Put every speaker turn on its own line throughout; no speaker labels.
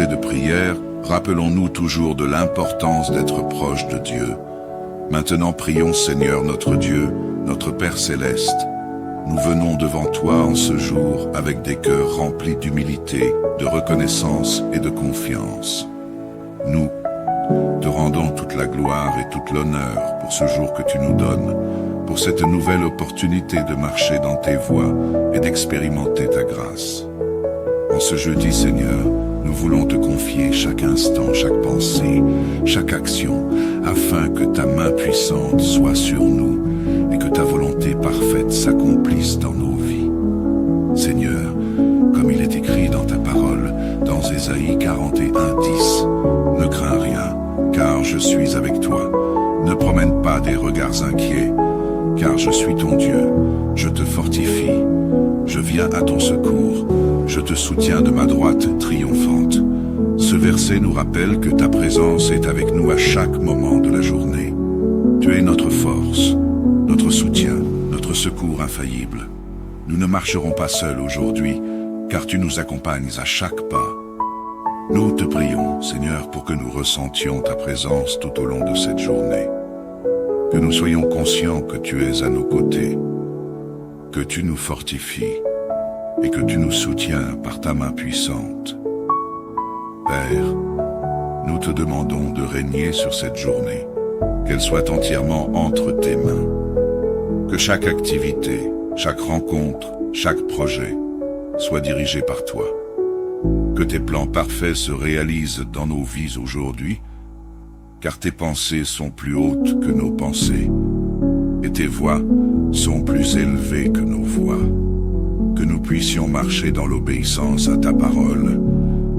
sujet de prière, rappelons-nous toujours de l'importance d'être proche de Dieu. Maintenant prions Seigneur notre Dieu, notre Père Céleste. Nous venons devant toi en ce jour avec des cœurs remplis d'humilité, de reconnaissance et de confiance. Nous te rendons toute la gloire et toute l'honneur pour ce jour que tu nous donnes, pour cette nouvelle opportunité de marcher dans tes voies et d'expérimenter ta grâce. En ce jeudi, Seigneur, nous voulons te confier chaque instant, chaque pensée, chaque action, afin que ta main puissante soit sur nous et que ta volonté parfaite s'accomplisse dans nos vies. Seigneur, comme il est écrit dans ta parole, dans Ésaïe 41:10, ne crains rien, car je suis avec toi. Ne promène pas des regards inquiets, car je suis ton Dieu, je te fortifie, je viens à ton secours, je te soutiens de ma droite triomphante. Ce verset nous rappelle que ta présence est avec nous à chaque moment de la journée. Tu es notre force, notre soutien, notre secours infaillible. Nous ne marcherons pas seuls aujourd'hui, car tu nous accompagnes à chaque pas. Nous te prions, Seigneur, pour que nous ressentions ta présence tout au long de cette journée. Que nous soyons conscients que tu es à nos côtés, que tu nous fortifies et que tu nous soutiens par ta main puissante. Père, nous te demandons de régner sur cette journée, qu'elle soit entièrement entre tes mains. Que chaque activité, chaque rencontre, chaque projet soit dirigé par toi. Que tes plans parfaits se réalisent dans nos vies aujourd'hui, car tes pensées sont plus hautes que nos pensées, et tes voies sont plus élevées que nos voies. Que nous puissions marcher dans l'obéissance à ta parole,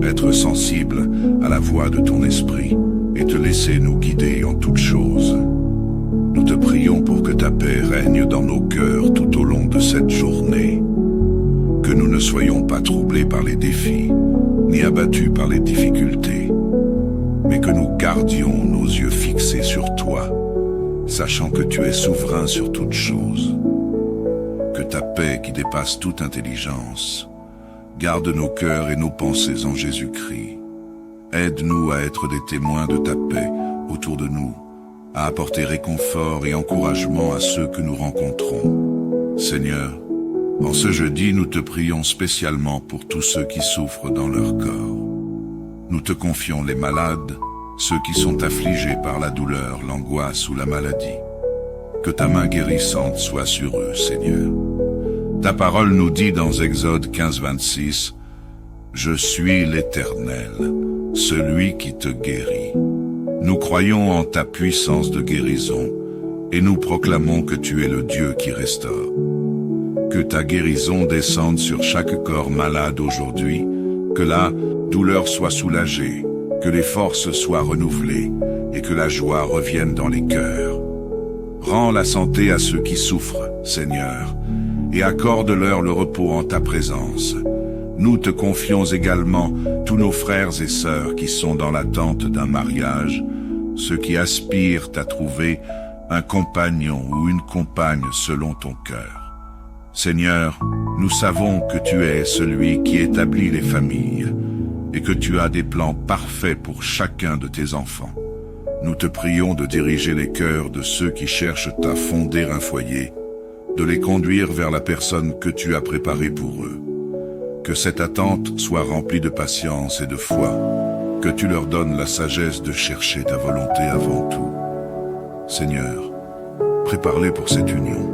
être sensibles à la voix de ton esprit, et te laisser nous guider en toutes choses. Nous te prions pour que ta paix règne dans nos cœurs tout au long de cette journée. Que nous ne soyons pas troublés par les défis, ni abattus par les difficultés, mais que nous gardions nos yeux fixés sur toi, sachant que tu es souverain sur toutes choses. Que ta paix qui dépasse toute intelligence garde nos cœurs et nos pensées en Jésus-Christ. Aide-nous à être des témoins de ta paix autour de nous, à apporter réconfort et encouragement à ceux que nous rencontrons. Seigneur, en ce jeudi, nous te prions spécialement pour tous ceux qui souffrent dans leur corps. Nous te confions les malades, ceux qui sont affligés par la douleur, l'angoisse ou la maladie. Que ta main guérissante soit sur eux, Seigneur. Ta parole nous dit dans Exode 15:26, « Je suis l'Éternel, celui qui te guérit. » Nous croyons en ta puissance de guérison et nous proclamons que tu es le Dieu qui restaure. Que ta guérison descende sur chaque corps malade aujourd'hui, que la douleur soit soulagée, que les forces soient renouvelées et que la joie revienne dans les cœurs. Rends la santé à ceux qui souffrent, Seigneur, et accorde-leur le repos en ta présence. Nous te confions également tous nos frères et sœurs qui sont dans l'attente d'un mariage, ceux qui aspirent à trouver un compagnon ou une compagne selon ton cœur. Seigneur, nous savons que tu es celui qui établit les familles et que tu as des plans parfaits pour chacun de tes enfants. Nous te prions de diriger les cœurs de ceux qui cherchent à fonder un foyer, de les conduire vers la personne que tu as préparée pour eux. Que cette attente soit remplie de patience et de foi, que tu leur donnes la sagesse de chercher ta volonté avant tout. Seigneur, prépare-les pour cette union,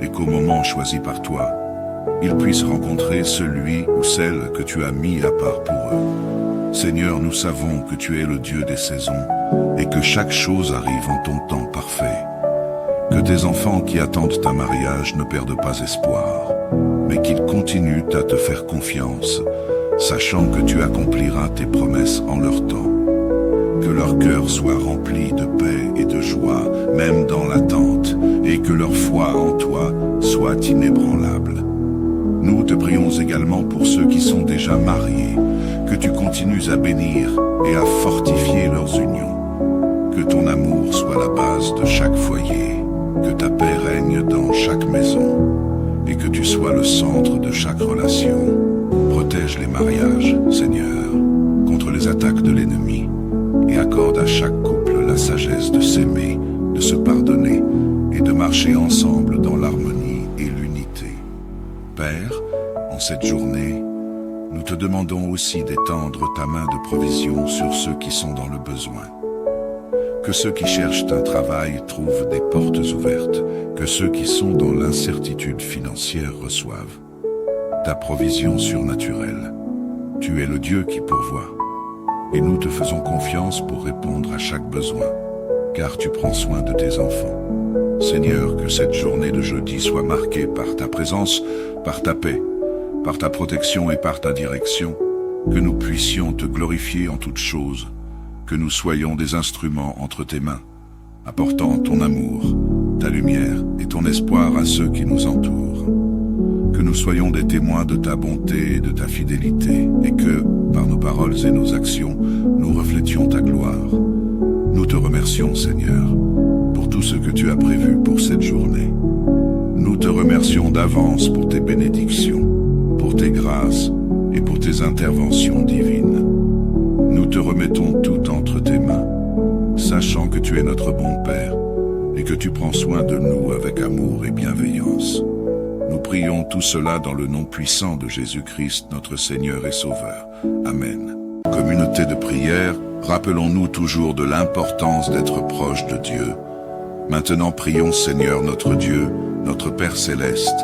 et qu'au moment choisi par toi, ils puissent rencontrer celui ou celle que tu as mis à part pour eux. Seigneur, nous savons que tu es le Dieu des saisons, et que chaque chose arrive en ton temps parfait. Que tes enfants qui attendent ta mariage ne perdent pas espoir, mais qu'ils continuent à te faire confiance, sachant que tu accompliras tes promesses en leur temps. Que leur cœur soit rempli de paix et de joie, même dans l'attente, et que leur foi en toi soit inébranlable. Nous te prions également pour ceux qui sont déjà mariés, que tu continues à bénir et à fortifier leurs unions. Que ton amour soit la base de chaque foyer, que ta paix règne dans chaque maison, et que tu sois le centre de chaque relation. Protège les mariages, Seigneur, contre les cette journée, nous te demandons aussi d'étendre ta main de provision sur ceux qui sont dans le besoin. Que ceux qui cherchent un travail trouvent des portes ouvertes, que ceux qui sont dans l'incertitude financière reçoivent ta provision surnaturelle. Tu es le Dieu qui pourvoit, et nous te faisons confiance pour répondre à chaque besoin, car tu prends soin de tes enfants. Seigneur, que cette journée de jeudi soit marquée par ta présence, par ta paix, par ta protection et par ta direction, que nous puissions te glorifier en toutes choses, que nous soyons des instruments entre tes mains, apportant ton amour, ta lumière et ton espoir à ceux qui nous entourent. Que nous soyons des témoins de ta bonté et de ta fidélité, et que, par nos paroles et nos actions, nous reflétions ta gloire. Nous te remercions, Seigneur, pour tout ce que tu as prévu pour cette journée. Nous te remercions d'avance pour tes bénédictions, pour tes grâces et pour tes interventions divines. Nous te remettons tout entre tes mains, sachant que tu es notre bon Père et que tu prends soin de nous avec amour et bienveillance. Nous prions tout cela dans le nom puissant de Jésus-Christ, notre Seigneur et Sauveur. Amen. Communauté de prière, rappelons-nous toujours de l'importance d'être proche de Dieu. Maintenant prions Seigneur notre Dieu, notre Père Céleste.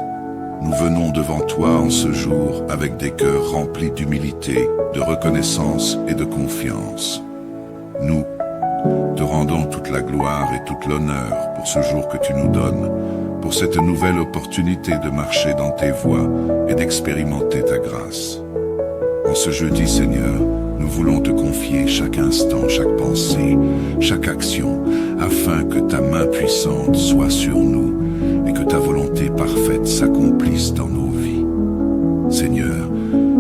Nous venons devant toi en ce jour avec des cœurs remplis d'humilité, de reconnaissance et de confiance. Nous te rendons toute la gloire et toute l'honneur pour ce jour que tu nous donnes, pour cette nouvelle opportunité de marcher dans tes voies et d'expérimenter ta grâce. En ce jeudi, Seigneur, nous voulons te confier chaque instant, chaque pensée, chaque action, afin que ta main puissante soit sur nous et que ta volonté parfaite s'accomplisse dans nos vies. Seigneur,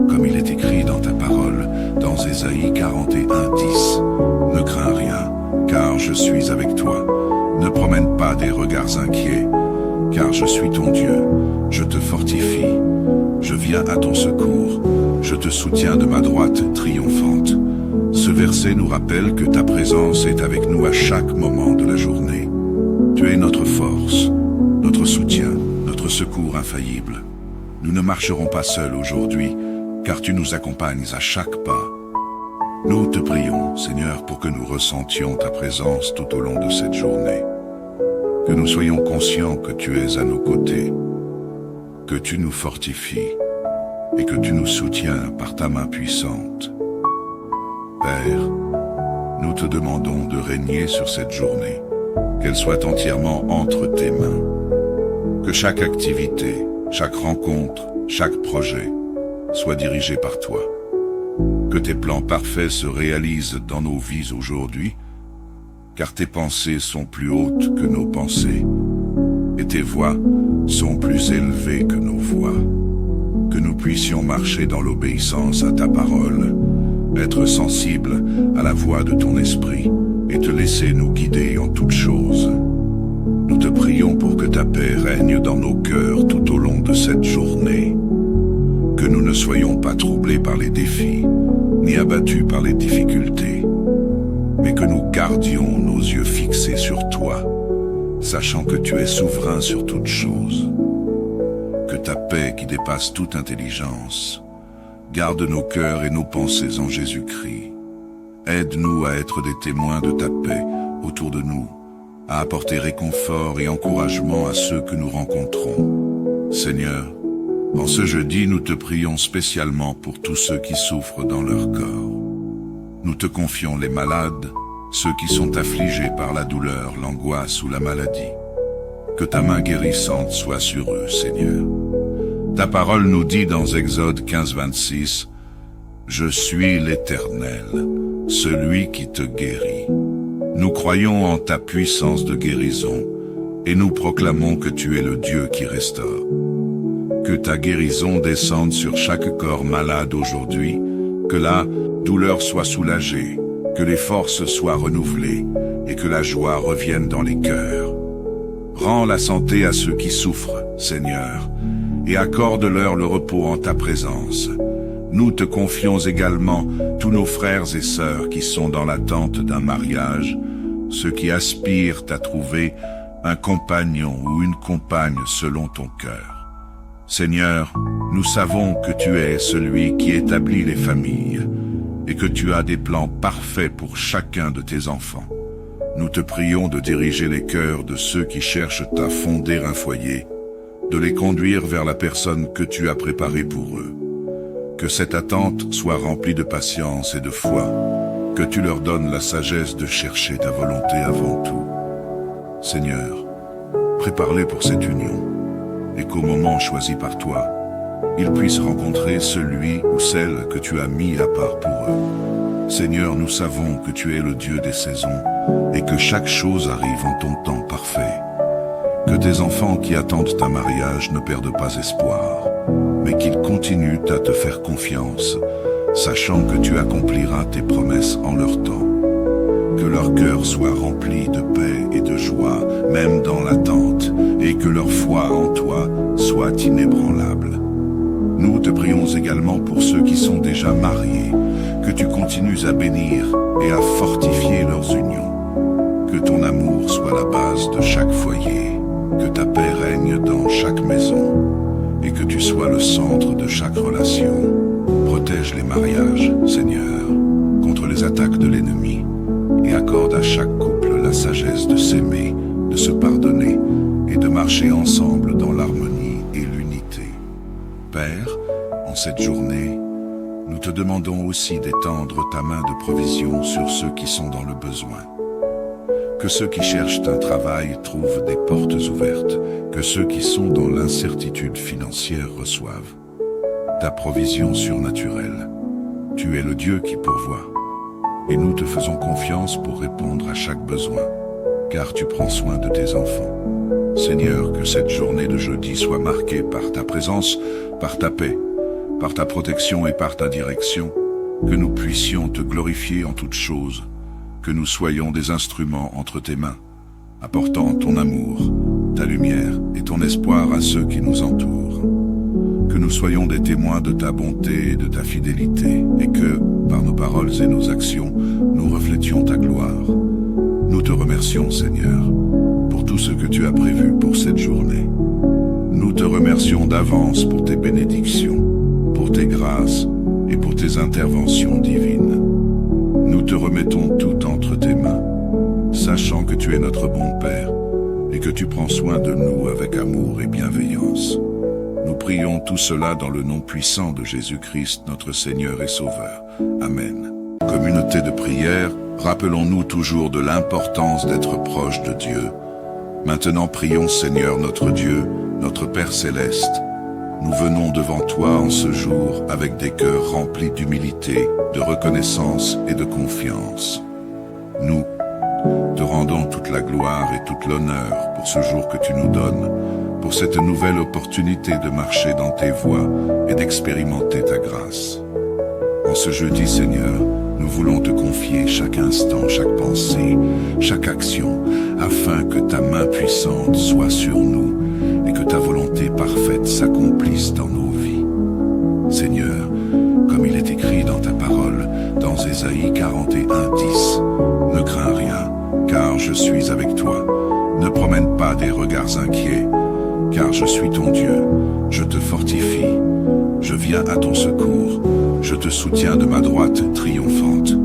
comme il est écrit dans ta parole, dans Ésaïe 41:10, ne crains rien, car je suis avec toi. Ne promène pas des regards inquiets, car je suis ton Dieu, je te fortifie, je viens à ton secours, je te soutiens de ma droite triomphante. Ce verset nous rappelle que ta présence est avec nous à chaque moment de la journée. Tu es notre force, notre soutien, notre secours infaillible. Nous ne marcherons pas seuls aujourd'hui, car tu nous accompagnes à chaque pas. Nous te prions, Seigneur, pour que nous ressentions ta présence tout au long de cette journée. Que nous soyons conscients que tu es à nos côtés, que tu nous fortifies et que tu nous soutiens par ta main puissante. Père, nous te demandons de régner sur cette journée, qu'elle soit entièrement entre tes mains. Que chaque activité, chaque rencontre, chaque projet soit dirigé par toi. Que tes plans parfaits se réalisent dans nos vies aujourd'hui, car tes pensées sont plus hautes que nos pensées, et tes voies sont plus élevées que nos voies. Que nous puissions marcher dans l'obéissance à ta parole, être sensibles à la voix de ton esprit, et te laisser nous guider en toutes choses. Nous te prions pour que ta paix règne dans nos cœurs tout au long de cette journée. Que nous ne soyons pas troublés par les défis, ni abattus par les difficultés, mais que nous gardions nos yeux fixés sur toi, sachant que tu es souverain sur toutes choses. Que ta paix qui dépasse toute intelligence garde nos cœurs et nos pensées en Jésus-Christ. Aide-nous à être des témoins de ta paix autour de nous, à apporter réconfort et encouragement à ceux que nous rencontrons. Seigneur, en ce jeudi, nous te prions spécialement pour tous ceux qui souffrent dans leur corps. Nous te confions les malades, ceux qui sont affligés par la douleur, l'angoisse ou la maladie. Que ta main guérissante soit sur eux, Seigneur. Ta parole nous dit dans Exode 15:26, « Je suis l'Éternel, celui qui te guérit. » Nous croyons en ta puissance de guérison et nous proclamons que tu es le Dieu qui restaure. Que ta guérison descende sur chaque corps malade aujourd'hui, que la douleur soit soulagée, que les forces soient renouvelées et que la joie revienne dans les cœurs. Rends la santé à ceux qui souffrent, Seigneur, et accorde-leur le repos en ta présence. Nous te confions également tous nos frères et sœurs qui sont dans l'attente d'un mariage, ceux qui aspirent à trouver un compagnon ou une compagne selon ton cœur. Seigneur, nous savons que tu es celui qui établit les familles et que tu as des plans parfaits pour chacun de tes enfants. Nous te prions de diriger les cœurs de ceux qui cherchent à fonder un foyer, de les conduire vers la personne que tu as préparée pour eux. Que cette attente soit remplie de patience et de foi, que tu leur donnes la sagesse de chercher ta volonté avant tout. Seigneur, prépare-les pour cette union, et qu'au moment choisi par toi, ils puissent rencontrer celui ou celle que tu as mis à part pour eux. Seigneur, nous savons que tu es le Dieu des saisons, et que chaque chose arrive en ton temps parfait. Que tes enfants qui attendent ta mariage ne perdent pas espoir, mais qu'ils continuent à te faire confiance, sachant que tu accompliras tes promesses en leur temps. Que leur cœur soit rempli de paix et de joie, même dans l'attente, et que leur foi en toi soit inébranlable. Nous te prions également pour ceux qui sont déjà mariés, que tu continues à bénir et à fortifier leurs unions. Que ton amour soit la base de chaque foyer, que ta paix règne dans chaque maison, et que tu sois le centre de chaque relation. Protège les mariages, Seigneur, contre les attaques de l'ennemi, et accorde à chaque couple la sagesse de s'aimer, de se pardonner, et de marcher ensemble dans l'harmonie et l'unité. Père, en cette journée, nous te demandons aussi d'étendre ta main de provision sur ceux qui sont dans le besoin. Que ceux qui cherchent un travail trouvent des portes ouvertes, que ceux qui sont dans l'incertitude financière reçoivent ta provision surnaturelle. Tu es le Dieu qui pourvoit, et nous te faisons confiance pour répondre à chaque besoin, car tu prends soin de tes enfants. Seigneur, que cette journée de jeudi soit marquée par ta présence, par ta paix, par ta protection et par ta direction, que nous puissions te glorifier en toutes choses, que nous soyons des instruments entre tes mains, apportant ton amour, ta lumière et ton espoir à ceux qui nous entourent. Que nous soyons des témoins de ta bonté et de ta fidélité, et que, par nos paroles et nos actions, nous reflétions ta gloire. Nous te remercions, Seigneur, pour tout ce que tu as prévu pour cette journée. Nous te remercions d'avance pour tes bénédictions, pour tes grâces et pour tes interventions divines. Nous te remettons tout entre tes mains, sachant que tu es notre bon Père et que tu prends soin de nous avec amour et bienveillance. Nous prions tout cela dans le nom puissant de Jésus-Christ, notre Seigneur et Sauveur. Amen. Communauté de prière, rappelons-nous toujours de l'importance d'être proche de Dieu. Maintenant prions Seigneur notre Dieu, notre Père Céleste. Nous venons devant toi en ce jour avec des cœurs remplis d'humilité, de reconnaissance et de confiance. Nous te rendons toute la gloire et toute l'honneur pour ce jour que tu nous donnes, pour cette nouvelle opportunité de marcher dans tes voies et d'expérimenter ta grâce. En ce jeudi, Seigneur, nous voulons te confier chaque instant, chaque pensée, chaque action, afin que ta main puissante soit sur nous et que ta volonté parfaite s'accomplisse dans nos vies. Seigneur, comme il est écrit dans ta parole, dans Ésaïe 41:10, ne crains rien, car je suis avec toi. Ne promène pas des regards inquiets, car je suis ton Dieu, je te fortifie, je viens à ton secours, je te soutiens de ma droite triomphante.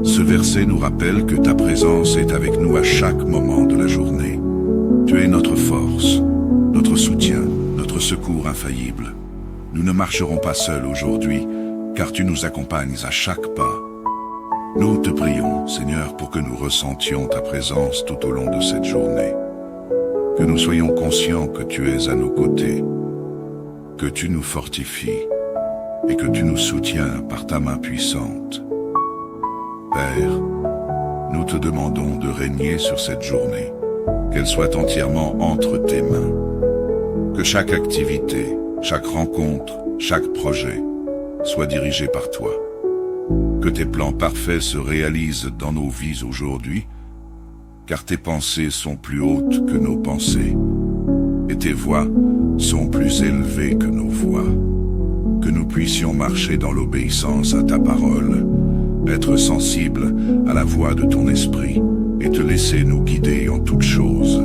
Ce verset nous rappelle que ta présence est avec nous à chaque moment de la journée. Tu es notre force, notre soutien, notre secours infaillible. Nous ne marcherons pas seuls aujourd'hui, car tu nous accompagnes à chaque pas. Nous te prions, Seigneur, pour que nous ressentions ta présence tout au long de cette journée. Que nous soyons conscients que tu es à nos côtés, que tu nous fortifies et que tu nous soutiens par ta main puissante. Père, nous te demandons de régner sur cette journée, qu'elle soit entièrement entre tes mains. Que chaque activité, chaque rencontre, chaque projet soit dirigé par toi. Que tes plans parfaits se réalisent dans nos vies aujourd'hui, car tes pensées sont plus hautes que nos pensées, et tes voies sont plus élevées que nos voies. Que nous puissions marcher dans l'obéissance à ta parole, être sensibles à la voix de ton esprit, et te laisser nous guider en toutes choses.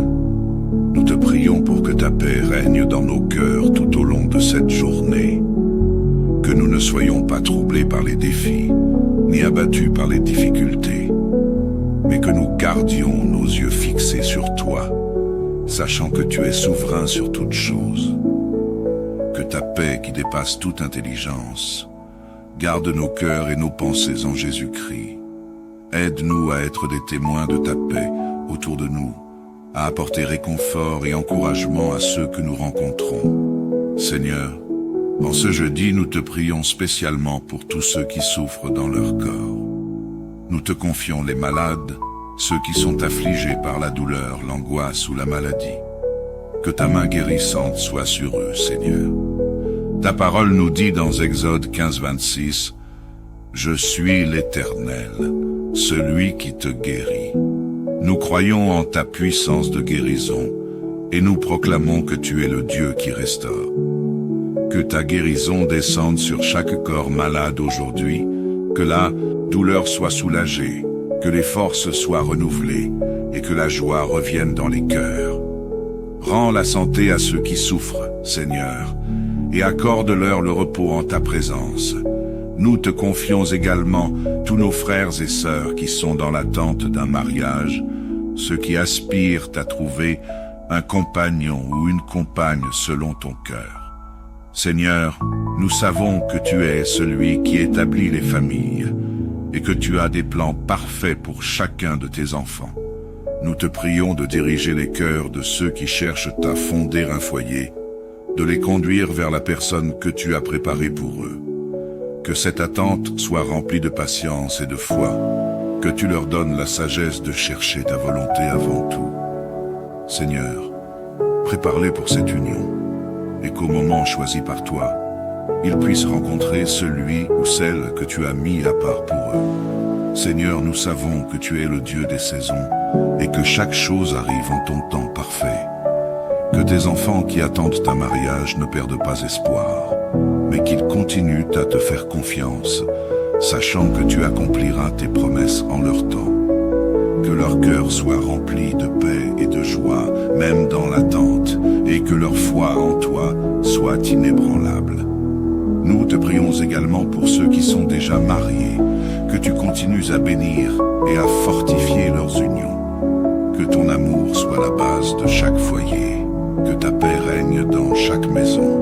Nous te prions pour que ta paix règne dans nos cœurs tout au long de cette journée. Que nous ne soyons pas troublés par les défis, ni abattus par les difficultés, mais que nous gardions nos yeux fixés sur toi, sachant que tu es souverain sur toutes choses. Que ta paix qui dépasse toute intelligence garde nos cœurs et nos pensées en Jésus-Christ. Aide-nous à être des témoins de ta paix autour de nous, à apporter réconfort et encouragement à ceux que nous rencontrons. Seigneur, en ce jeudi, nous te prions spécialement pour tous ceux qui souffrent dans leur corps. Nous te confions les malades, ceux qui sont affligés par la douleur, l'angoisse ou la maladie. Que ta main guérissante soit sur eux, Seigneur. Ta parole nous dit dans Exode 15, 26, « Je suis l'Éternel, celui qui te guérit. » Nous croyons en ta puissance de guérison et nous proclamons que tu es le Dieu qui restaure. Que ta guérison descende sur chaque corps malade aujourd'hui, que la douleur soit soulagée, que les forces soient renouvelées et que la joie revienne dans les cœurs. Rends la santé à ceux qui souffrent, Seigneur, et accorde-leur le repos en ta présence. Nous te confions également tous nos frères et sœurs qui sont dans l'attente d'un mariage, ceux qui aspirent à trouver un compagnon ou une compagne selon ton cœur. Seigneur, nous savons que tu es celui qui établit les familles et que tu as des plans parfaits pour chacun de tes enfants. Nous te prions de diriger les cœurs de ceux qui cherchent à fonder un foyer, de les conduire vers la personne que tu as préparée pour eux. Que cette attente soit remplie de patience et de foi, que tu leur donnes la sagesse de chercher ta volonté avant tout. Seigneur, prépare-les pour cette union, et qu'au moment choisi par toi, ils puissent rencontrer celui ou celle que tu as mis à part pour eux. Seigneur, nous savons que tu es le Dieu des saisons, et que chaque chose arrive en ton temps parfait. Que tes enfants qui attendent ta mariage ne perdent pas espoir, mais qu'ils continuent à te faire confiance, sachant que tu accompliras tes promesses en leur temps. Que leur cœur soit rempli de paix et de joie, même dans l'attente, et que leur foi en toi soit inébranlable. Nous te prions également pour ceux qui sont déjà mariés, que tu continues à bénir et à fortifier leurs unions. Que ton amour soit la base de chaque foyer, que ta paix règne dans chaque maison,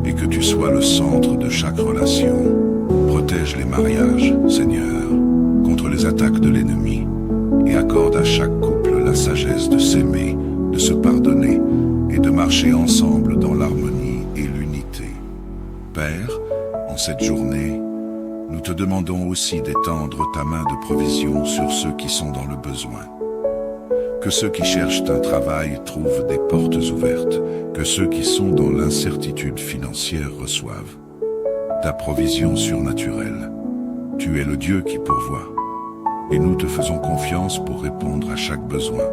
et que tu sois le centre de chaque relation. Protège les mariages, Seigneur, contre les attaques de l'ennemi, et accorde à chaque couple la sagesse de s'aimer, de se pardonner, et de marcher ensemble dans l'harmonie et l'unité. Père, en cette journée, nous te demandons aussi d'étendre ta main de provision sur ceux qui sont dans le besoin. Que ceux qui cherchent un travail trouvent des portes ouvertes, que ceux qui sont dans l'incertitude financière reçoivent ta provision surnaturelle. Tu es le Dieu qui pourvoit, et nous te faisons confiance pour répondre à chaque besoin,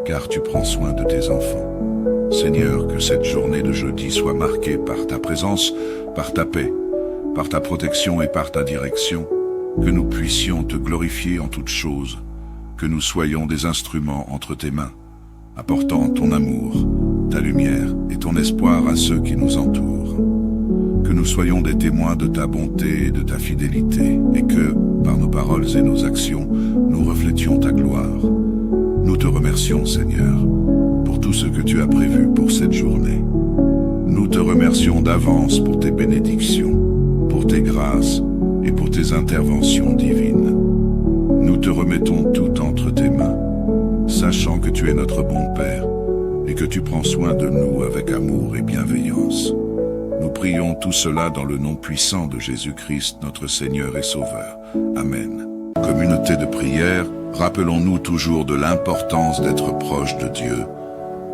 car tu prends soin de tes enfants. Seigneur, que cette journée de jeudi soit marquée par ta présence, par ta paix, par ta protection et par ta direction, que nous puissions te glorifier en toutes choses, que nous soyons des instruments entre tes mains, apportant ton amour, ta lumière et ton espoir à ceux qui nous entourent. Que nous soyons des témoins de ta bonté et de ta fidélité, et que, par nos paroles et nos actions, nous reflétions ta gloire. Nous te remercions, Seigneur, pour tout ce que tu as prévu pour cette journée. Nous te remercions d'avance pour tes bénédictions, pour tes grâces et pour tes interventions divines. Nous te remettons tout entre tes mains, sachant que tu es notre bon Père et que tu prends soin de nous avec amour et bienveillance. Nous prions tout cela dans le nom puissant de Jésus-Christ, notre Seigneur et Sauveur. Amen. Communauté de prière, rappelons-nous toujours de l'importance d'être proche de Dieu.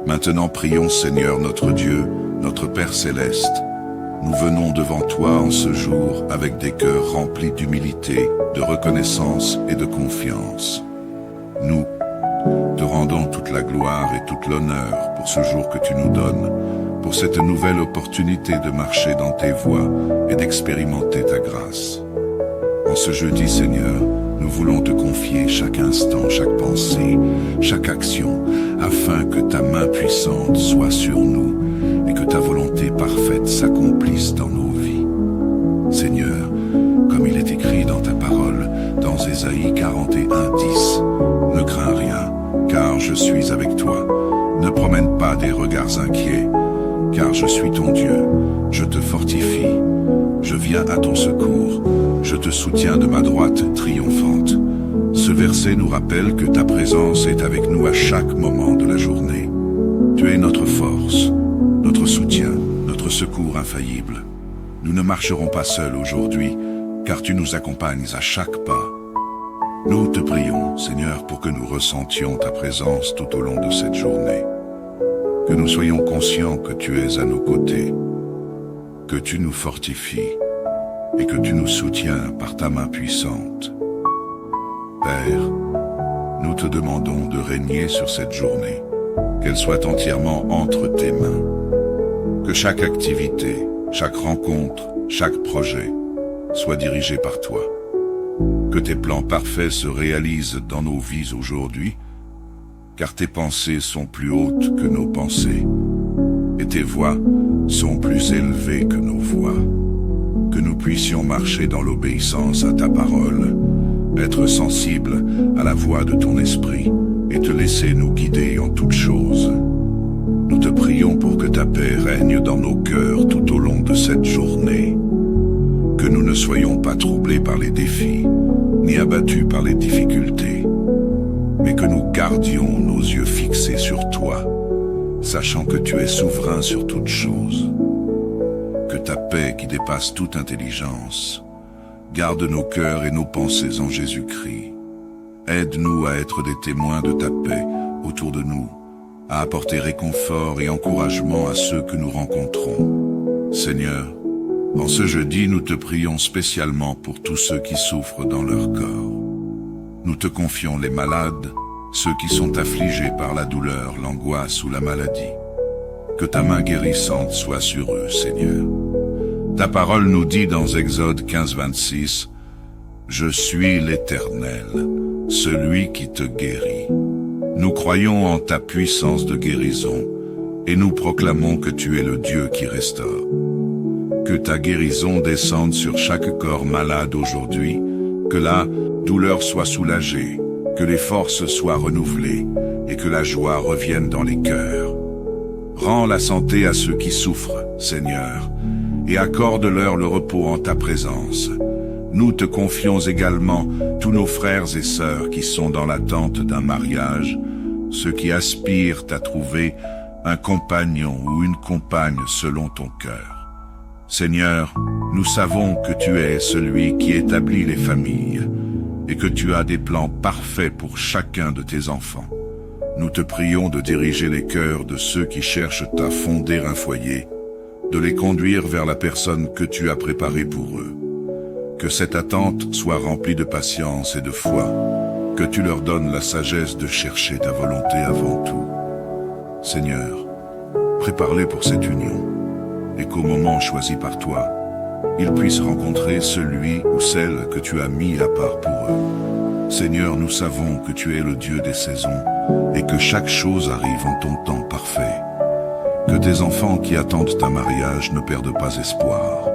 Maintenant prions Seigneur notre Dieu, notre Père Céleste. Nous venons devant toi en ce jour avec des cœurs remplis d'humilité, de reconnaissance et de confiance. Nous te rendons toute la gloire et toute l'honneur pour ce jour que tu nous donnes, pour cette nouvelle opportunité de marcher dans tes voies et d'expérimenter ta grâce. En ce jeudi, Seigneur, nous voulons te confier chaque instant, chaque pensée, chaque action, afin que ta main puissante soit sur nous et que ta volonté parfaite s'accomplisse dans nos vies. Seigneur, comme il est écrit dans ta parole, dans Ésaïe 41:10, ne crains rien, car je suis avec toi. Ne promène pas des regards inquiets, car je suis ton Dieu, je te fortifie. Je viens à ton secours, je te soutiens de ma droite triomphante. Ce verset nous rappelle que ta présence est avec nous à chaque moment de la journée. Tu es notre force, notre soutien, notre secours infaillible. Nous ne marcherons pas seuls aujourd'hui, car tu nous accompagnes à chaque pas. Nous te prions, Seigneur, pour que nous ressentions ta présence tout au long de cette journée. Que nous soyons conscients que tu es à nos côtés, que tu nous fortifies et que tu nous soutiens par ta main puissante. Père, nous te demandons de régner sur cette journée, qu'elle soit entièrement entre tes mains. Que chaque activité, chaque rencontre, chaque projet soit dirigé par toi. Que tes plans parfaits se réalisent dans nos vies aujourd'hui, car tes pensées sont plus hautes que nos pensées, et tes voies sont plus élevées que nos voies. Que nous puissions marcher dans l'obéissance à ta parole, être sensibles à la voix de ton esprit, et te laisser nous guider en toutes choses. Nous te prions pour que ta paix règne dans nos cœurs tout au long de cette journée. Que nous ne soyons pas troublés par les défis, ni abattus par les difficultés, mais que nous gardions nos yeux fixés sur toi, sachant que tu es souverain sur toutes choses. Que ta paix qui dépasse toute intelligence garde nos cœurs et nos pensées en Jésus-Christ. Aide-nous à être des témoins de ta paix autour de nous, à apporter réconfort et encouragement à ceux que nous rencontrons. Seigneur, en ce jeudi, nous te prions spécialement pour tous ceux qui souffrent dans leur corps. Nous te confions les malades, ceux qui sont affligés par la douleur, l'angoisse ou la maladie. Que ta main guérissante soit sur eux, Seigneur. Ta parole nous dit dans Exode 15:26, « Je suis l'Éternel, celui qui te guérit. » Nous croyons en ta puissance de guérison et nous proclamons que tu es le Dieu qui restaure. Que ta guérison descende sur chaque corps malade aujourd'hui, que la douleur soit soulagée, que les forces soient renouvelées et que la joie revienne dans les cœurs. Rends la santé à ceux qui souffrent, Seigneur, et accorde-leur le repos en ta présence. Nous te confions également tous nos frères et sœurs qui sont dans l'attente d'un mariage, ceux qui aspirent à trouver un compagnon ou une compagne selon ton cœur. Seigneur, nous savons que tu es celui qui établit les familles et que tu as des plans parfaits pour chacun de tes enfants. Nous te prions de diriger les cœurs de ceux qui cherchent à fonder un foyer, de les conduire vers la personne que tu as préparée pour eux. Que cette attente soit remplie de patience et de foi, que tu leur donnes la sagesse de chercher ta volonté avant tout. Seigneur, prépare-les pour cette union, et qu'au moment choisi par toi, ils puissent rencontrer celui ou celle que tu as mis à part pour eux. Seigneur, nous savons que tu es le Dieu des saisons, et que chaque chose arrive en ton temps parfait. Que tes enfants qui attendent un mariage ne perdent pas espoir,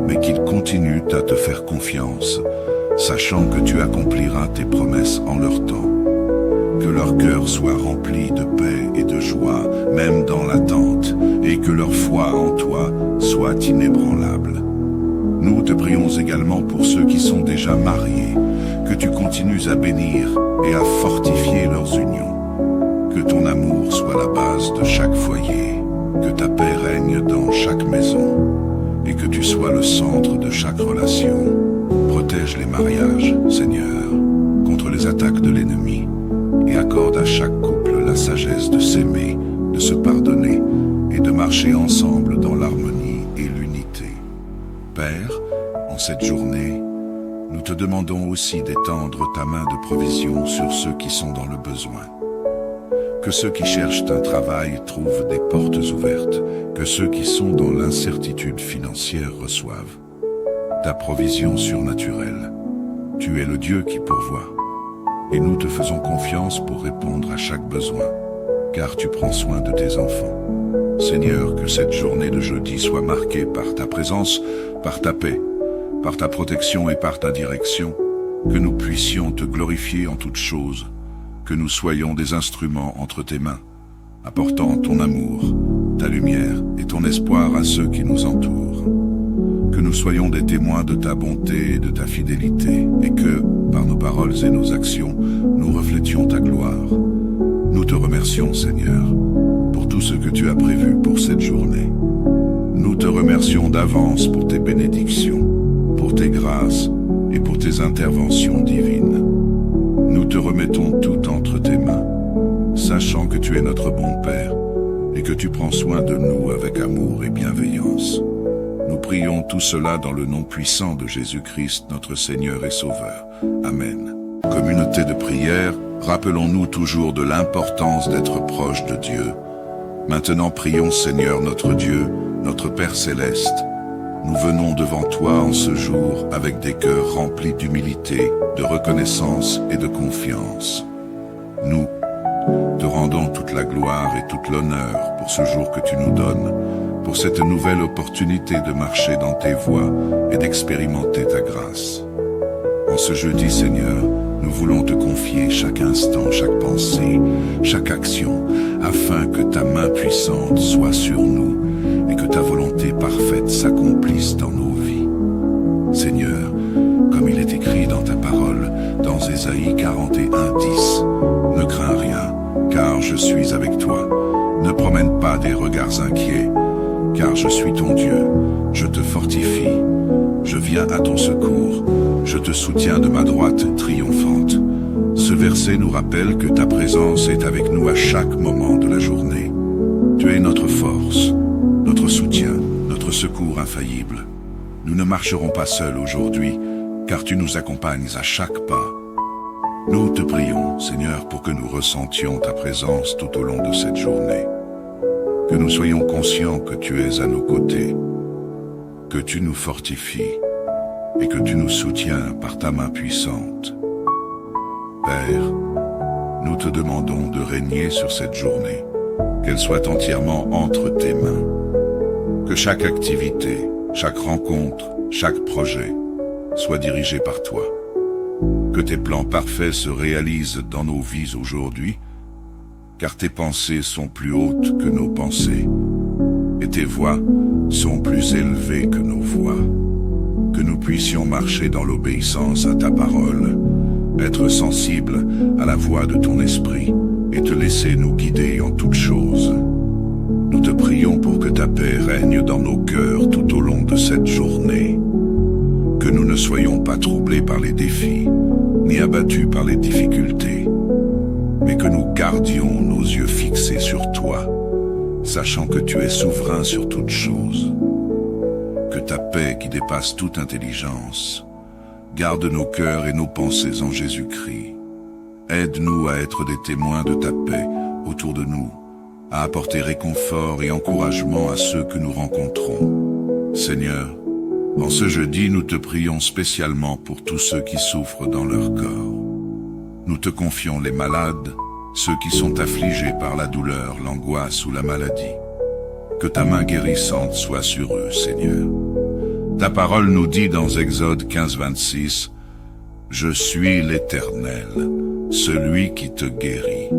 mais qu'ils continuent à te faire confiance, sachant que tu accompliras tes promesses en leur temps. Que leur cœur soit rempli de paix et de joie, même dans l'attente, et que leur foi en toi soit inébranlable. Nous te prions également pour ceux qui sont déjà mariés, que tu continues à bénir et à fortifier leurs unions. Que ton amour soit la base de chaque foyer, que ta paix règne dans chaque maison, et que tu sois le centre de chaque relation. Protège les mariages, Seigneur, contre les attaques de l'ennemi, et accorde à chaque couple la sagesse de s'aimer, de se pardonner, et de marcher ensemble dans l'harmonie et l'unité. Père, en cette journée, nous te demandons aussi d'étendre ta main de provision sur ceux qui sont dans le besoin. Que ceux qui cherchent un travail trouvent des portes ouvertes, que ceux qui sont dans l'incertitude financière reçoivent ta provision surnaturelle. Tu es le Dieu qui pourvoit, et nous te faisons confiance pour répondre à chaque besoin. car tu prends soin de tes enfants. Seigneur, que cette journée de jeudi soit marquée par ta présence, par ta paix, par ta protection et par ta direction, que nous puissions te glorifier en toutes choses, que nous soyons des instruments entre tes mains, apportant ton amour, ta lumière et ton espoir à ceux qui nous entourent. Que nous soyons des témoins de ta bonté et de ta fidélité, et que, par nos paroles et nos actions, nous reflétions ta gloire. Nous te remercions, Seigneur, pour tout ce que tu as prévu pour cette journée. Nous te remercions d'avance pour tes bénédictions, pour tes grâces et pour tes interventions divines. Nous te remettons tout entre tes mains, sachant que tu es notre bon Père et que tu prends soin de nous avec amour et bienveillance. Nous prions tout cela dans le nom puissant de Jésus-Christ, notre Seigneur et Sauveur. Amen. Communauté de prière, rappelons-nous toujours de l'importance d'être proche de Dieu. Maintenant prions Seigneur notre Dieu, notre Père Céleste. Nous venons devant toi en ce jour avec des cœurs remplis d'humilité, de reconnaissance et de confiance. Nous te rendons toute la gloire et toute l'honneur pour ce jour que tu nous donnes, pour cette nouvelle opportunité de marcher dans tes voies et d'expérimenter ta grâce. En ce jeudi, Seigneur, nous voulons te confier chaque instant, chaque pensée, chaque action, afin que ta main puissante soit sur nous et que ta volonté parfaite s'accomplisse dans nos vies. Seigneur, comme il est écrit dans ta parole, dans Ésaïe 41:10, ne crains rien, car je suis avec toi. Ne promène pas des regards inquiets, car je suis ton Dieu, je te fortifie. Je viens à ton secours, je te soutiens de ma droite triomphante. Ce verset nous rappelle que ta présence est avec nous à chaque moment de la journée. Tu es notre force, notre soutien, notre secours infaillible. Nous ne marcherons pas seuls aujourd'hui, car tu nous accompagnes à chaque pas. Nous te prions, Seigneur, pour que nous ressentions ta présence tout au long de cette journée. Que nous soyons conscients que tu es à nos côtés, que tu nous fortifies et que tu nous soutiens par ta main puissante. Père, nous te demandons de régner sur cette journée, qu'elle soit entièrement entre tes mains. Que chaque activité, chaque rencontre, chaque projet soit dirigé par toi. Que tes plans parfaits se réalisent dans nos vies aujourd'hui, car tes pensées sont plus hautes que nos pensées, et tes voies sont plus élevées que nos voies. Que nous puissions marcher dans l'obéissance à ta parole, être sensibles à la voix de ton esprit, et te laisser nous guider en toutes choses. Nous te prions pour que ta paix règne dans nos cœurs tout au long de cette journée. Que nous ne soyons pas troublés par les défis, ni abattus par les difficultés, mais que nous gardions nos yeux fixés sur toi, sachant que tu es souverain sur toutes choses. Que ta paix qui dépasse toute intelligence garde nos cœurs et nos pensées en Jésus-Christ. Aide-nous à être des témoins de ta paix autour de nous, à apporter réconfort et encouragement à ceux que nous rencontrons. Seigneur, en ce jeudi, nous te prions spécialement pour tous ceux qui souffrent dans leur corps. Nous te confions les malades, ceux qui sont affligés par la douleur, l'angoisse ou la maladie. Que ta main guérissante soit sur eux, Seigneur. Ta parole nous dit dans Exode 15:26, « Je suis l'Éternel, celui qui te guérit. »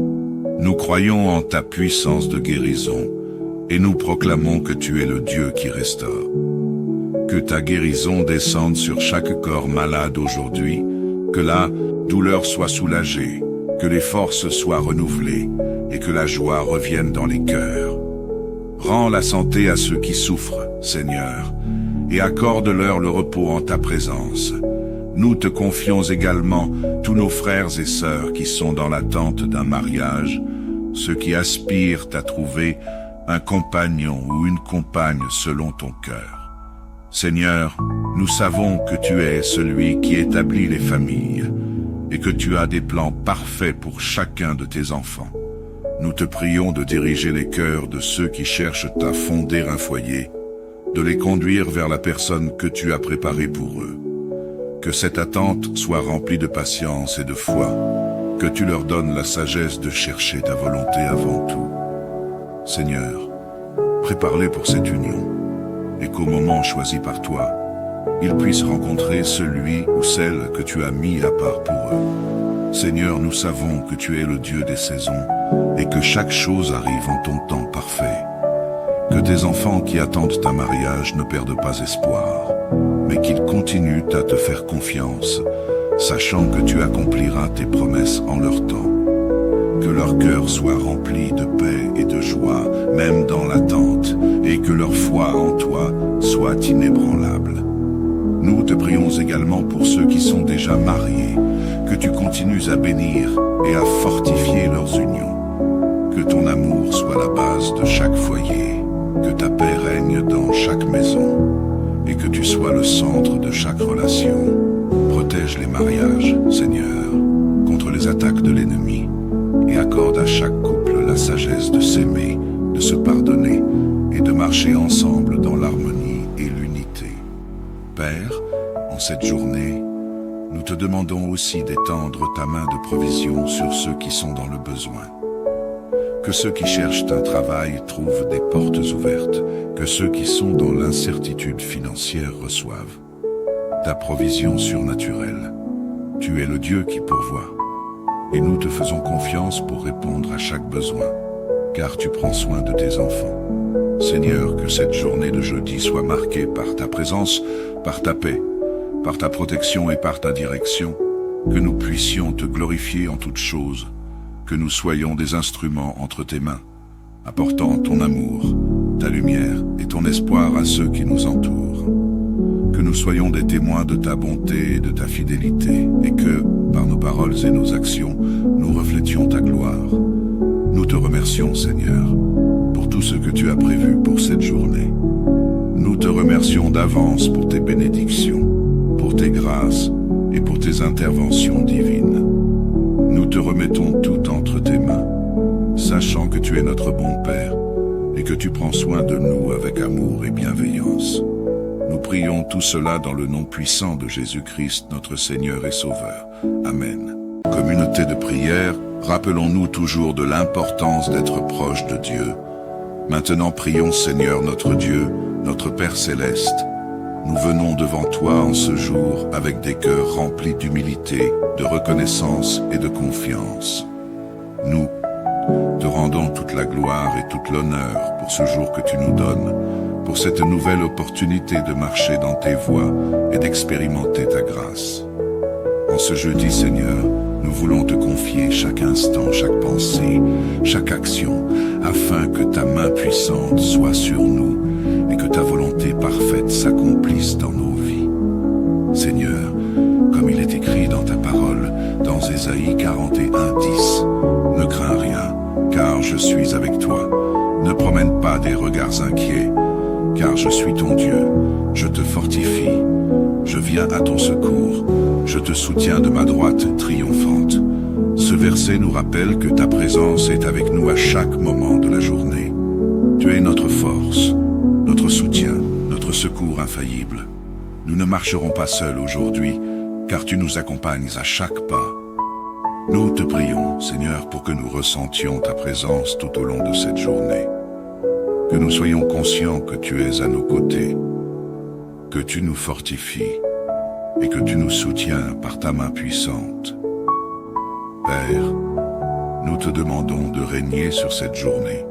Nous croyons en ta puissance de guérison et nous proclamons que tu es le Dieu qui restaure. Que ta guérison descende sur chaque corps malade aujourd'hui, que la douleur soit soulagée, que les forces soient renouvelées et que la joie revienne dans les cœurs. Rends la santé à ceux qui souffrent, Seigneur, et accorde-leur le repos en ta présence. Nous te confions également tous nos frères et sœurs qui sont dans l'attente d'un mariage, ceux qui aspirent à trouver un compagnon ou une compagne selon ton cœur. Seigneur, nous savons que tu es celui qui établit les familles et que tu as des plans parfaits pour chacun de tes enfants. Nous te prions de diriger les cœurs de ceux qui cherchent à fonder un foyer, de les conduire vers la personne que tu as préparée pour eux. Que cette attente soit remplie de patience et de foi, que tu leur donnes la sagesse de chercher ta volonté avant tout. Seigneur, prépare-les pour cette union, et qu'au moment choisi par toi, ils puissent rencontrer celui ou celle que tu as mis à part pour eux. Seigneur, nous savons que tu es le Dieu des saisons, et que chaque chose arrive en ton temps parfait. Que tes enfants qui attendent ta mariage ne perdent pas espoir, mais qu'ils continuent à te faire confiance, sachant que tu accompliras tes promesses en leur temps. Que leur cœur soit rempli de paix et de joie, même dans l'attente, et que leur foi en toi soit inébranlable. Nous te prions également pour ceux qui sont déjà mariés, que tu continues à bénir et à fortifier leurs unions. Que ton amour soit la base de chaque foyer, que ta paix règne dans chaque maison, et que tu sois le centre de chaque relation. Protège les mariages, Seigneur, contre les attaques de l'ennemi, et accorde à chaque couple la sagesse de s'aimer, de se pardonner, et de marcher ensemble dans l'harmonie et l'unité. Père, en cette journée, nous te demandons aussi d'étendre ta main de provision sur ceux qui sont dans le besoin. Que ceux qui cherchent un travail trouvent des portes ouvertes, que ceux qui sont dans l'incertitude financière reçoivent ta provision surnaturelle. Tu es le Dieu qui pourvoit, et nous te faisons confiance pour répondre à chaque besoin, car tu prends soin de tes enfants. Seigneur, que cette journée de jeudi soit marquée par ta présence, par ta paix, par ta protection et par ta direction, que nous puissions te glorifier en toutes choses, que nous soyons des instruments entre tes mains, apportant ton amour, ta lumière et ton espoir à ceux qui nous entourent. Que nous soyons des témoins de ta bonté et de ta fidélité, et que, par nos paroles et nos actions, nous reflétions ta gloire. Nous te remercions, Seigneur, pour tout ce que tu as prévu pour cette journée. Nous te remercions d'avance pour tes bénédictions, pour tes grâces et pour tes interventions divines. Nous te remettons tout entre tes mains, sachant que tu es notre bon Père et que tu prends soin de nous avec amour et bienveillance. Nous prions tout cela dans le nom puissant de Jésus-Christ, notre Seigneur et Sauveur. Amen. Communauté de prière, rappelons-nous toujours de l'importance d'être proche de Dieu. Maintenant prions Seigneur notre Dieu, notre Père Céleste. Nous venons devant toi en ce jour avec des cœurs remplis d'humilité, de reconnaissance et de confiance. Nous te rendons toute la gloire et toute l'honneur pour ce jour que tu nous donnes, pour cette nouvelle opportunité de marcher dans tes voies et d'expérimenter ta grâce. En ce jeudi, Seigneur, nous voulons te confier chaque instant, chaque pensée, chaque action, afin que ta main puissante soit sur nous et que ta volonté parfaite s'accomplisse dans nos vies. Seigneur, comme il est écrit dans ta parole, dans Ésaïe 41:10, ne crains rien, car je suis avec toi. Ne promène pas des regards inquiets, car je suis ton Dieu, je te fortifie. Je viens à ton secours, je te soutiens de ma droite triomphante. Ce verset nous rappelle que ta présence est avec nous à chaque moment de la journée. Tu es notre force, notre soutien, notre secours infaillible. Nous ne marcherons pas seuls aujourd'hui, car tu nous accompagnes à chaque pas. Nous te prions, Seigneur, pour que nous ressentions ta présence tout au long de cette journée. Que nous soyons conscients que tu es à nos côtés, que tu nous fortifies et que tu nous soutiens par ta main puissante. Père, nous te demandons de régner sur cette journée,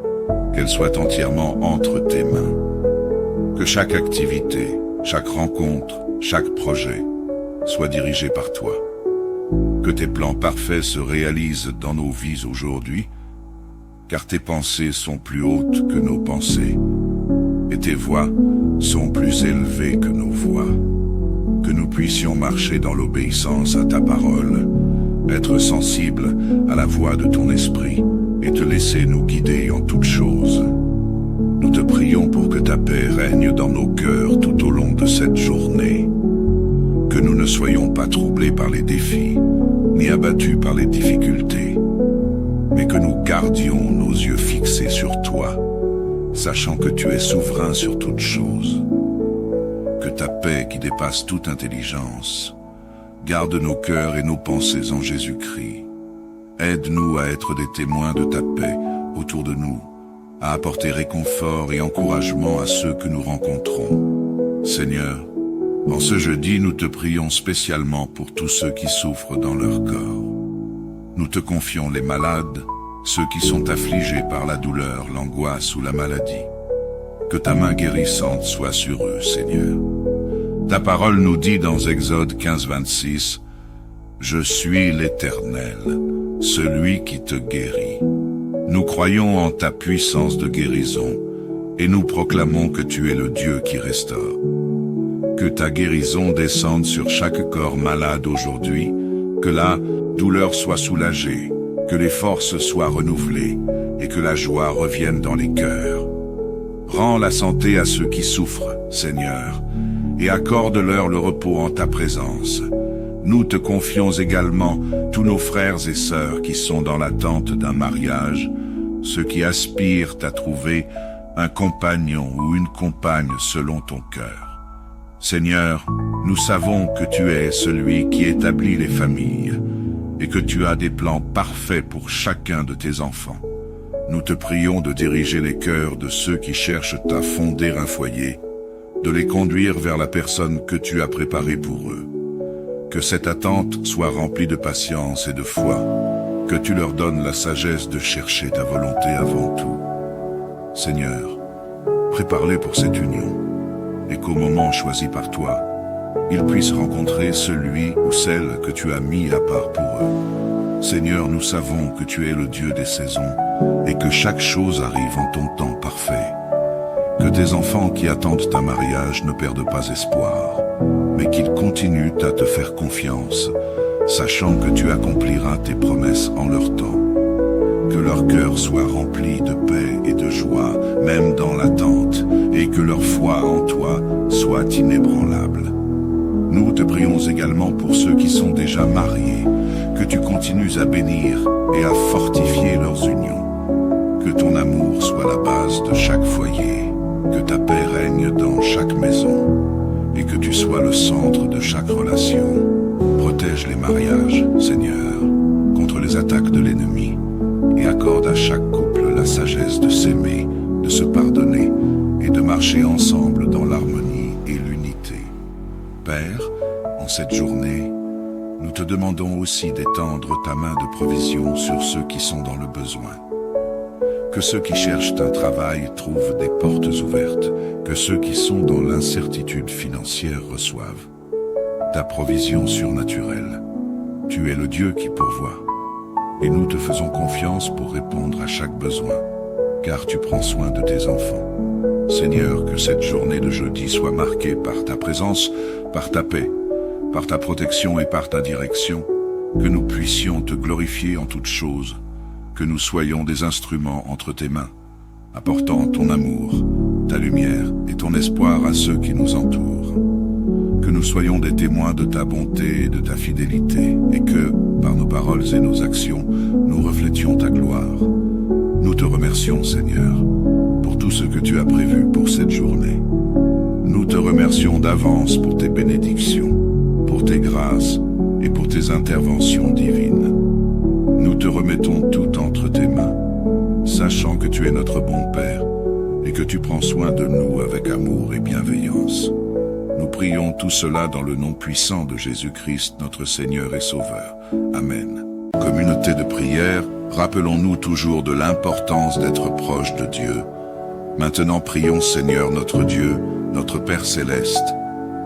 qu'elle soit entièrement entre tes mains. Que chaque activité, chaque rencontre, chaque projet soit dirigé par toi. Que tes plans parfaits se réalisent dans nos vies aujourd'hui, car tes pensées sont plus hautes que nos pensées, et tes voies sont plus élevées que nos voies. Que nous puissions marcher dans l'obéissance à ta parole, être sensibles à la voix de ton esprit, et te laisser nous guider en toutes choses. Nous te prions pour que ta paix règne dans nos cœurs tout au long de cette journée. Que nous ne soyons pas troublés par les défis, ni abattus par les difficultés, mais que nous gardions nos yeux fixés sur toi, sachant que tu es souverain sur toutes choses. Que ta paix qui dépasse toute intelligence garde nos cœurs et nos pensées en Jésus-Christ. Aide-nous à être des témoins de ta paix autour de nous, à apporter réconfort et encouragement à ceux que nous rencontrons. Seigneur, en ce jeudi, nous te prions spécialement pour tous ceux qui souffrent dans leur corps. Nous te confions les malades, ceux qui sont affligés par la douleur, l'angoisse ou la maladie. Que ta main guérissante soit sur eux, Seigneur. Ta parole nous dit dans Exode 15, 26, « Je suis l'Éternel, celui qui te guérit. » Nous croyons en ta puissance de guérison et nous proclamons que tu es le Dieu qui restaure. Que ta guérison descende sur chaque corps malade aujourd'hui, que la douleur soit soulagée, que les forces soient renouvelées et que la joie revienne dans les cœurs. Rends la santé à ceux qui souffrent, Seigneur, et accorde-leur le repos en ta présence. Nous te confions également tous nos frères et sœurs qui sont dans l'attente d'un mariage, ceux qui aspirent à trouver un compagnon ou une compagne selon ton cœur. Seigneur, nous savons que tu es celui qui établit les familles et que tu as des plans parfaits pour chacun de tes enfants. Nous te prions de diriger les cœurs de ceux qui cherchent à fonder un foyer, de les conduire vers la personne que tu as préparée pour eux. Que cette attente soit remplie de patience et de foi, que tu leur donnes la sagesse de chercher ta volonté avant tout. Seigneur, prépare-les pour cette union, et qu'au moment choisi par toi, ils puissent rencontrer celui ou celle que tu as mis à part pour eux. Seigneur, nous savons que tu es le Dieu des saisons, et que chaque chose arrive en ton temps parfait. Que tes enfants qui attendent ta mariage ne perdent pas espoir, mais qu'ils continuent à te faire confiance, sachant que tu accompliras tes promesses en leur temps. Que leur cœur soit rempli de paix et de joie, même dans l'attente, et que leur foi en toi soit inébranlable. Nous te prions également pour ceux qui sont déjà mariés, que tu continues à bénir et à fortifier leurs unions. Que ton amour soit la base de chaque foyer, que ta paix règne dans chaque maison, et que tu sois le centre de chaque relation. Protège les mariages, Seigneur, contre les attaques de l'ennemi, et accorde à chaque couple la sagesse de s'aimer, de se pardonner, et de marcher ensemble dans l'harmonie et l'unité. Père, en cette journée, nous te demandons aussi d'étendre ta main de provision sur ceux qui sont dans le besoin. Que ceux qui cherchent un travail trouvent des portes ouvertes, que ceux qui sont dans l'incertitude financière reçoivent ta provision surnaturelle. Tu es le Dieu qui pourvoit, et nous te faisons confiance pour répondre à chaque besoin, car tu prends soin de tes enfants. Seigneur, que cette journée de jeudi soit marquée par ta présence, par ta paix, par ta protection et par ta direction, que nous puissions te glorifier en toutes choses, que nous soyons des instruments entre tes mains, apportant ton amour, ta lumière et ton espoir à ceux qui nous entourent. Que nous soyons des témoins de ta bonté et de ta fidélité, et que, par nos paroles et nos actions, nous reflétions ta gloire. Nous te remercions, Seigneur, pour tout ce que tu as prévu pour cette journée. Nous te remercions d'avance pour tes bénédictions, pour tes grâces et pour tes interventions divines. Nous te remettons tout entre tes mains, sachant que tu es notre bon Père et que tu prends soin de nous avec amour et bienveillance. Nous prions tout cela dans le nom puissant de Jésus-Christ, notre Seigneur et Sauveur. Amen. Communauté de prière, rappelons-nous toujours de l'importance d'être proche de Dieu. Maintenant prions Seigneur notre Dieu, notre Père Céleste.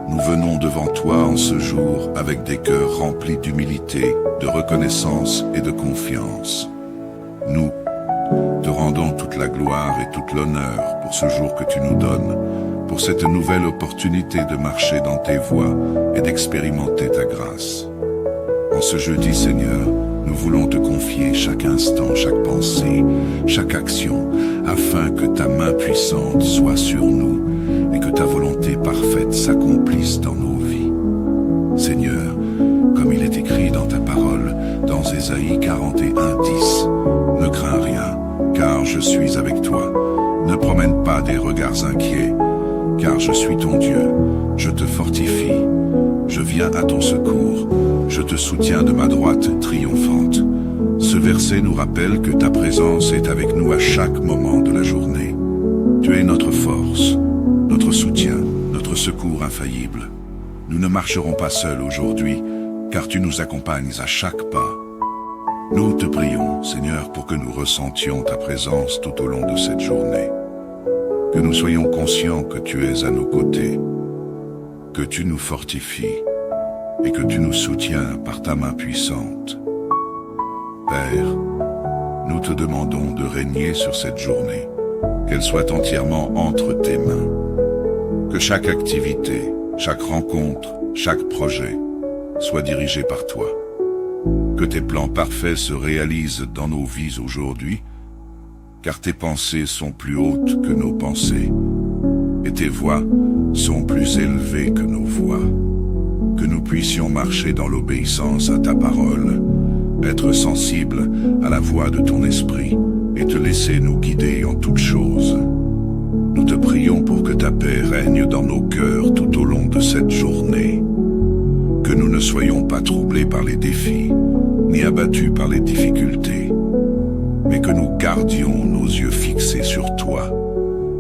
Nous venons devant toi en ce jour avec des cœurs remplis d'humilité, de reconnaissance et de confiance. Nous te rendons toute la gloire et toute l'honneur pour ce jour que tu nous donnes, pour cette nouvelle opportunité de marcher dans tes voies et d'expérimenter ta grâce. En ce jeudi, Seigneur, nous voulons te confier chaque instant, chaque pensée, chaque action, afin que ta main puissante soit sur nous et que ta volonté parfaite s'accomplisse dans nos vies. Seigneur, comme il est écrit dans ta parole, dans Ésaïe 41:10, ne crains rien, car je suis avec toi. Ne promène pas des regards inquiets, car je suis ton Dieu. Je te fortifie, je viens à ton secours, je te soutiens de ma droite triomphante. Se verset nous rappelle que ta présence est avec nous à chaque moment de la journée. Tu es notre force, notre soutien, notre secours infaillible. Nous ne marcherons pas seuls aujourd'hui, car tu nous accompagnes à chaque pas. Nous te prions, Seigneur, pour que nous ressentions ta présence tout au long de cette journée. Que nous soyons conscients que tu es à nos côtés, que tu nous fortifies et que tu nous soutiens par ta main puissante. Père, nous te demandons de régner sur cette journée, qu'elle soit entièrement entre tes mains. Que chaque activité, chaque rencontre, chaque projet soit dirigé par toi. Que tes plans parfaits se réalisent dans nos vies aujourd'hui, car tes pensées sont plus hautes que nos pensées, et tes voies sont plus élevées que nos voies. Que nous puissions marcher dans l'obéissance à ta parole, être sensibles à la voix de ton esprit, et te laisser nous guider en toutes choses. Nous te prions pour que ta paix règne dans nos cœurs tout au long de cette journée. Que nous ne soyons pas troublés par les défis, ni abattus par les difficultés, mais que nous gardions nos yeux fixés sur toi,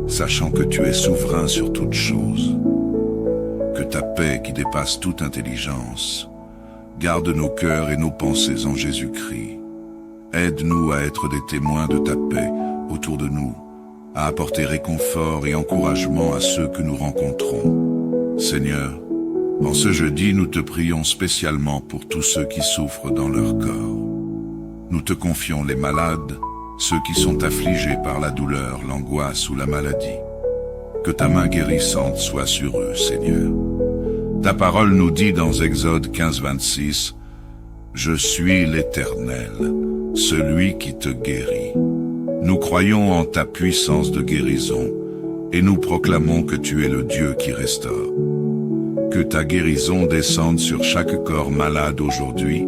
sachant que tu es souverain sur toutes choses. Que ta paix qui dépasse toute intelligence garde nos cœurs et nos pensées en Jésus-Christ. Aide-nous à être des témoins de ta paix autour de nous, à apporter réconfort et encouragement à ceux que nous rencontrons. Seigneur, en ce jeudi, nous te prions spécialement pour tous ceux qui souffrent dans leur corps. Nous te confions les malades, ceux qui sont affligés par la douleur, l'angoisse ou la maladie. Que ta main guérissante soit sur eux, Seigneur. Ta parole nous dit dans Exode 15:26, « Je suis l'Éternel, celui qui te guérit. » Nous croyons en ta puissance de guérison et nous proclamons que tu es le Dieu qui restaure. Que ta guérison descende sur chaque corps malade aujourd'hui,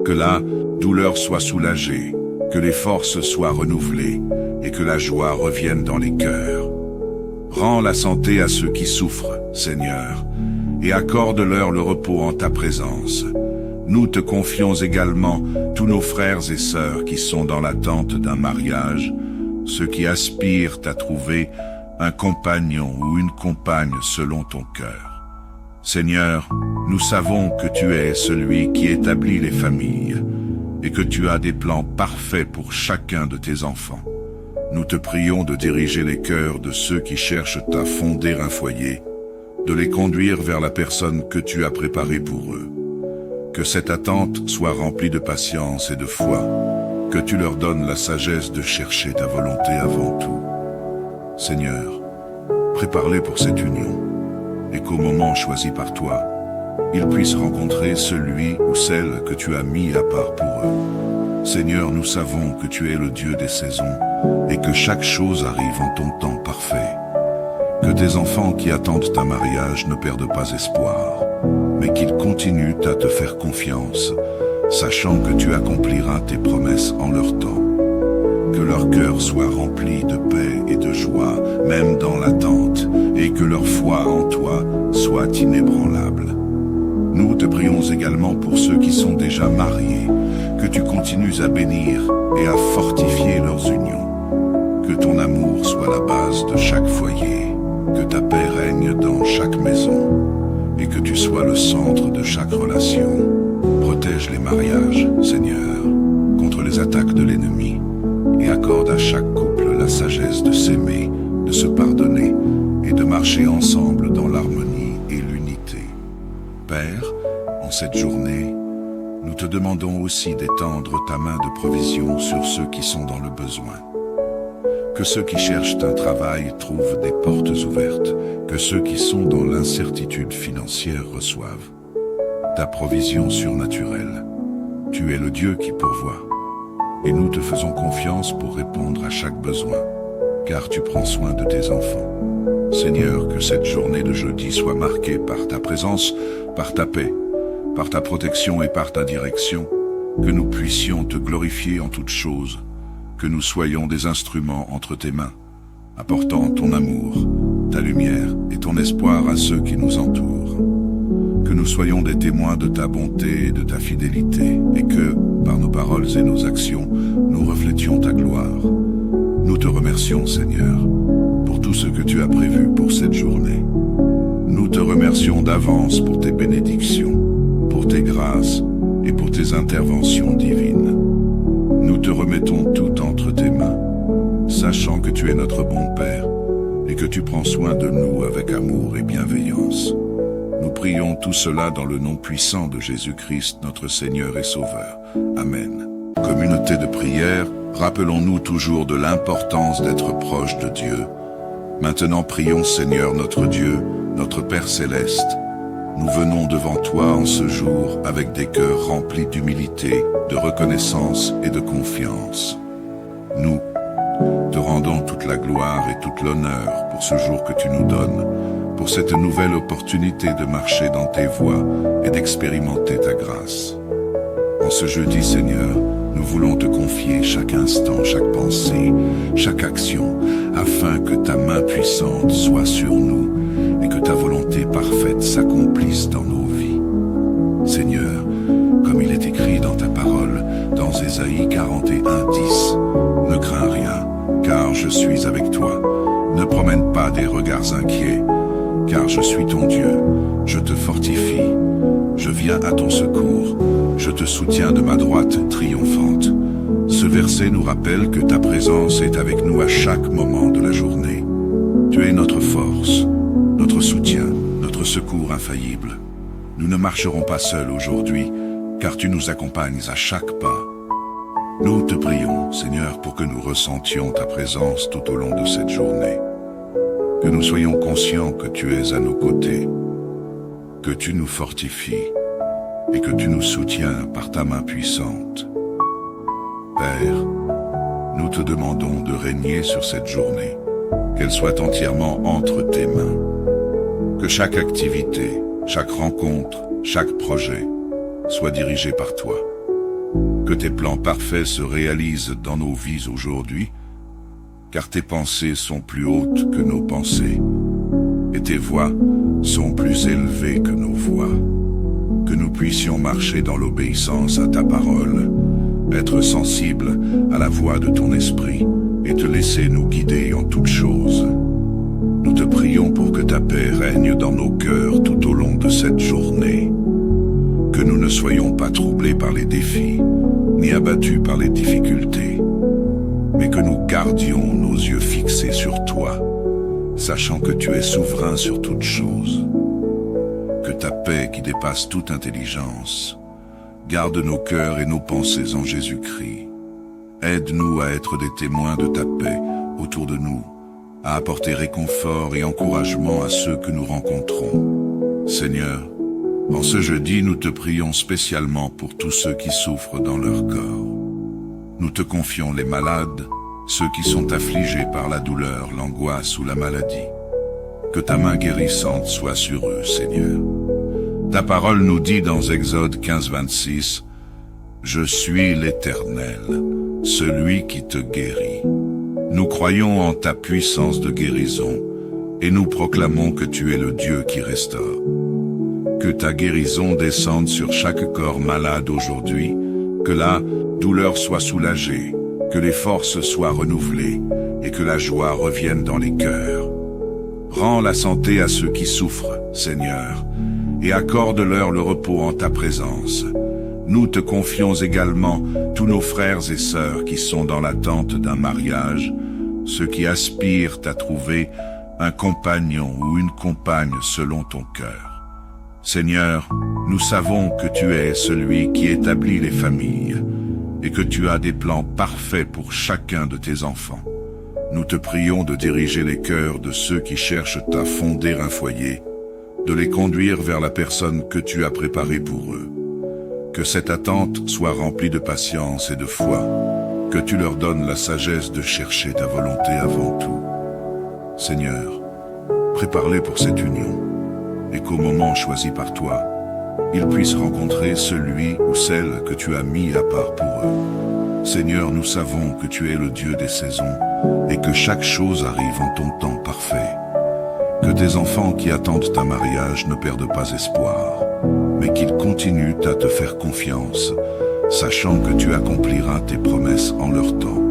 que la douleur soit soulagée, que les forces soient renouvelées et que la joie revienne dans les cœurs. Rends la santé à ceux qui souffrent, Seigneur, et accorde-leur le repos en ta présence. Nous te confions également tous nos frères et sœurs qui sont dans l'attente d'un mariage, ceux qui aspirent à trouver un compagnon ou une compagne selon ton cœur. Seigneur, nous savons que tu es celui qui établit les familles et que tu as des plans parfaits pour chacun de tes enfants. Nous te prions de diriger les cœurs de ceux qui cherchent à fonder un foyer, de les conduire vers la personne que tu as préparée pour eux. Que cette attente soit remplie de patience et de foi, que tu leur donnes la sagesse de chercher ta volonté avant tout. Seigneur, prépare-les pour cette union, et qu'au moment choisi par toi, ils puissent rencontrer celui ou celle que tu as mis à part pour eux. Seigneur, nous savons que tu es le Dieu des saisons, et que chaque chose arrive en ton temps parfait. Que tes enfants qui attendent ta mariage ne perdent pas espoir, mais qu'ils continuent à te faire confiance, sachant que tu accompliras tes promesses en leur temps. Que leur cœur soit rempli de paix et de joie, même dans l'attente, et que leur foi en toi soit inébranlable. Nous te prions également pour ceux qui sont déjà mariés, que tu continues à bénir et à fortifier leurs unions. Que ton amour soit la base de chaque foyer, que ta paix règne dans chaque maison, et que tu sois le centre de chaque relation. Protège les mariages, Seigneur, contre les attaques de l'ennemi, et accorde à chaque couple la sagesse de s'aimer, de se pardonner, et de marcher ensemble dans l'harmonie et l'unité. Père, en cette journée, nous te demandons aussi d'étendre ta main de provision sur ceux qui sont dans le besoin. Que ceux qui cherchent un travail trouvent des portes ouvertes, que ceux qui sont dans l'incertitude financière reçoivent ta provision surnaturelle. Tu es le Dieu qui pourvoit, et nous te faisons confiance pour répondre à chaque besoin, car tu prends soin de tes enfants. Seigneur, que cette journée de jeudi soit marquée par ta présence, par ta paix, par ta protection et par ta direction, que nous puissions te glorifier en toutes choses, que nous soyons des instruments entre tes mains, apportant ton amour, ta lumière et ton espoir à ceux qui nous entourent. que nous soyons des témoins de ta bonté et de ta fidélité, et que, par nos paroles et nos actions, nous reflétions ta gloire. Nous te remercions, Seigneur, pour tout ce que tu as prévu pour cette journée. Nous te remercions d'avance pour tes bénédictions, pour tes grâces et pour tes interventions divines. Nous te remettons tout entre tes mains, sachant que tu es notre bon Père et que tu prends soin de nous avec amour et bienveillance. Nous prions tout cela dans le nom puissant de Jésus-Christ, notre Seigneur et Sauveur. Amen. Communauté de prière, rappelons-nous toujours de l'importance d'être proche de Dieu. Maintenant prions Seigneur notre Dieu, notre Père Céleste. Nous venons devant toi en ce jour avec des cœurs remplis d'humilité, de reconnaissance et de confiance. Nous te rendons toute la gloire et toute l'honneur pour ce jour que tu nous donnes, pour cette nouvelle opportunité de marcher dans tes voies et d'expérimenter ta grâce. En ce jeudi, Seigneur, nous voulons te confier chaque instant, chaque pensée, chaque action, afin que ta main puissante soit sur nous et que ta volonté parfaite s'accomplisse dans nos vies. Seigneur, comme il est écrit dans ta parole, dans Ésaïe 41:10, ne crains rien, car je suis avec toi. Ne promène pas des regards inquiets, car je suis ton Dieu, je te fortifie. Je viens à ton secours, je te soutiens de ma droite triomphante. Ce verset nous rappelle que ta présence est avec nous à chaque moment de la journée. Tu es notre force, notre soutien, notre secours infaillible. Nous ne marcherons pas seuls aujourd'hui, car tu nous accompagnes à chaque pas. Nous te prions, Seigneur, pour que nous ressentions ta présence tout au long de cette journée. Que nous soyons conscients que tu es à nos côtés, que tu nous fortifies et que tu nous soutiens par ta main puissante. Père, nous te demandons de régner sur cette journée, qu'elle soit entièrement entre tes mains. Que chaque activité, chaque rencontre, chaque projet soit dirigé par toi. Que tes plans parfaits se réalisent dans nos vies aujourd'hui, car tes pensées sont plus hautes que nos pensées, et tes voies sont plus élevées que nos voies. Que nous puissions marcher dans l'obéissance à ta parole, être sensibles à la voix de ton esprit, et te laisser nous guider en toutes choses. Nous te prions pour que ta paix règne dans nos cœurs tout au long de cette journée. Que nous ne soyons pas troublés par les défis, ni abattus par les difficultés, mais que nous gardions nos yeux fixés sur toi, sachant que tu es souverain sur toutes choses. Que ta paix qui dépasse toute intelligence garde nos cœurs et nos pensées en Jésus-Christ. Aide-nous à être des témoins de ta paix autour de nous, à apporter réconfort et encouragement à ceux que nous rencontrons. Seigneur, en ce jeudi, nous te prions spécialement pour tous ceux qui souffrent dans leur corps. Nous te confions les malades, ceux qui sont affligés par la douleur, l'angoisse ou la maladie. Que ta main guérissante soit sur eux, Seigneur. Ta parole nous dit dans Exode 15:26, « Je suis l'Éternel, celui qui te guérit. » Nous croyons en ta puissance de guérison et nous proclamons que tu es le Dieu qui restaure. Que ta guérison descende sur chaque corps malade aujourd'hui, que la douleur soit soulagée, que les forces soient renouvelées et que la joie revienne dans les cœurs. Rends la santé à ceux qui souffrent, Seigneur, et accorde-leur le repos en ta présence. Nous te confions également tous nos frères et sœurs qui sont dans l'attente d'un mariage, ceux qui aspirent à trouver un compagnon ou une compagne selon ton cœur. Seigneur, nous savons que tu es celui qui établit les familles et que tu as des plans parfaits pour chacun de tes enfants. Nous te prions de diriger les cœurs de ceux qui cherchent à fonder un foyer, de les conduire vers la personne que tu as préparée pour eux. Que cette attente soit remplie de patience et de foi, que tu leur donnes la sagesse de chercher ta volonté avant tout. Seigneur, prépare-les pour cette union, et qu'au moment choisi par toi, ils puissent rencontrer celui ou celle que tu as mis à part pour eux. Seigneur, nous savons que tu es le Dieu des saisons, et que chaque chose arrive en ton temps parfait. Que tes enfants qui attendent un mariage ne perdent pas espoir, mais qu'ils continuent à te faire confiance, sachant que tu accompliras tes promesses en leur temps.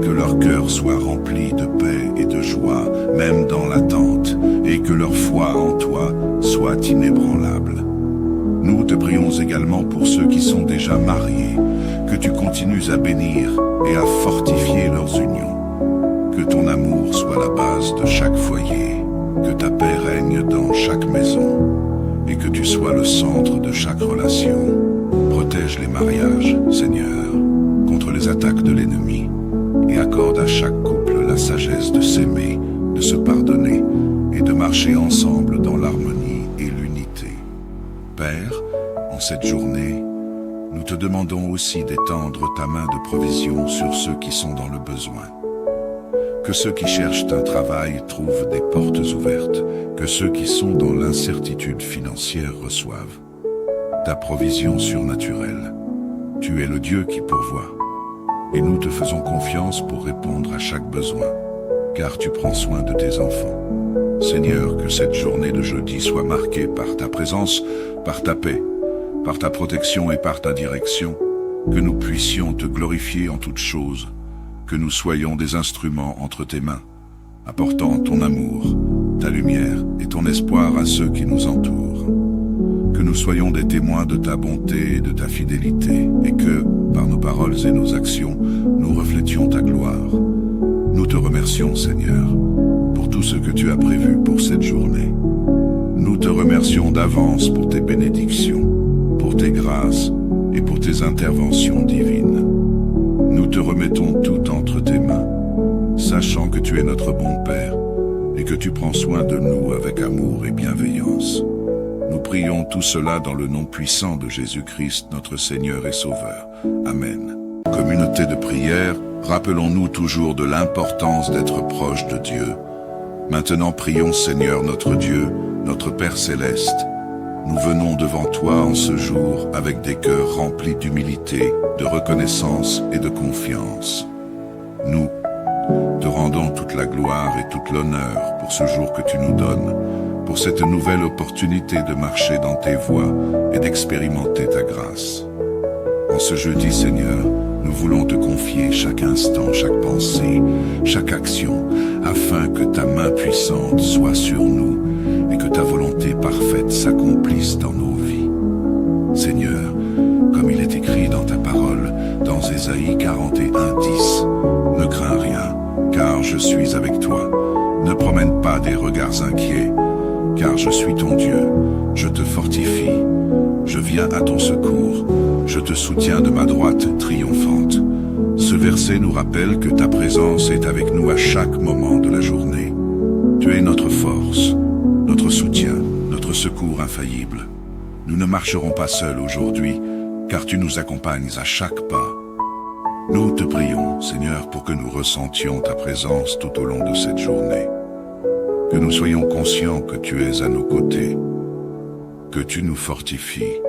Que leur cœur soit rempli de paix et de joie, même dans l'attente, et que leur foi en toi soit inébranlable. Nous te prions également pour ceux qui sont déjà mariés, que tu continues à bénir et à fortifier leurs unions. Que ton amour soit la base de chaque foyer, que ta paix règne dans chaque maison, et que tu sois le centre de chaque relation. Protège les mariages, Seigneur, contre les attaques de l'ennemi, et accorde à chaque couple la sagesse de s'aimer, de se pardonner, et de marcher ensemble dans l'harmonie et l'unité. Père, en cette journée, nous te demandons aussi d'étendre ta main de provision sur ceux qui sont dans le besoin. Que ceux qui cherchent un travail trouvent des portes ouvertes, que ceux qui sont dans l'incertitude financière reçoivent ta provision surnaturelle. Tu es le Dieu qui pourvoit, et nous te faisons confiance pour répondre à chaque besoin, car tu prends soin de tes enfants. Seigneur, que cette journée de jeudi soit marquée par ta présence, par ta paix, par ta protection et par ta direction, que nous puissions te glorifier en toutes choses, que nous soyons des instruments entre tes mains, apportant ton amour, ta lumière et ton espoir à ceux qui nous entourent. Que nous soyons des témoins de ta bonté et de ta fidélité, et que, par nos paroles et nos actions, nous reflétions ta gloire. Nous te remercions, Seigneur, pour tout ce que tu as prévu pour cette journée. Nous te remercions d'avance pour tes bénédictions, pour tes grâces et pour tes interventions divines. Nous te remettons tout entre tes mains, sachant que tu es notre bon Père et que tu prends soin de nous avec amour et bienveillance. Nous prions tout cela dans le nom puissant de Jésus-Christ, notre Seigneur et Sauveur. Amen. Communauté de prière, rappelons-nous toujours de l'importance d'être proche de Dieu. Maintenant prions Seigneur notre Dieu, notre Père Céleste. Nous venons devant toi en ce jour avec des cœurs remplis d'humilité, de reconnaissance et de confiance. Nous te rendons toute la gloire et toute l'honneur pour ce jour que tu nous donnes, pour cette nouvelle opportunité de marcher dans tes voies et d'expérimenter ta grâce. En ce jeudi, Seigneur, nous voulons te confier chaque instant, chaque pensée, chaque action, afin que ta main puissante soit sur nous et que ta volonté parfaite s'accomplisse dans nos vies. Seigneur, comme il est écrit dans ta parole, dans Ésaïe 41:10, ne crains rien, car je suis avec toi. Ne promène pas des regards inquiets, car je suis ton Dieu, je te fortifie, je viens à ton secours, je te soutiens de ma droite triomphante. Ce verset nous rappelle que ta présence est avec nous à chaque moment de la journée. Tu es notre force, notre soutien, notre secours infaillible. Nous ne marcherons pas seuls aujourd'hui, car tu nous accompagnes à chaque pas. Nous te prions, Seigneur, pour que nous ressentions ta présence tout au long de cette journée. Que nous soyons conscients que tu es à nos côtés, que tu nous fortifies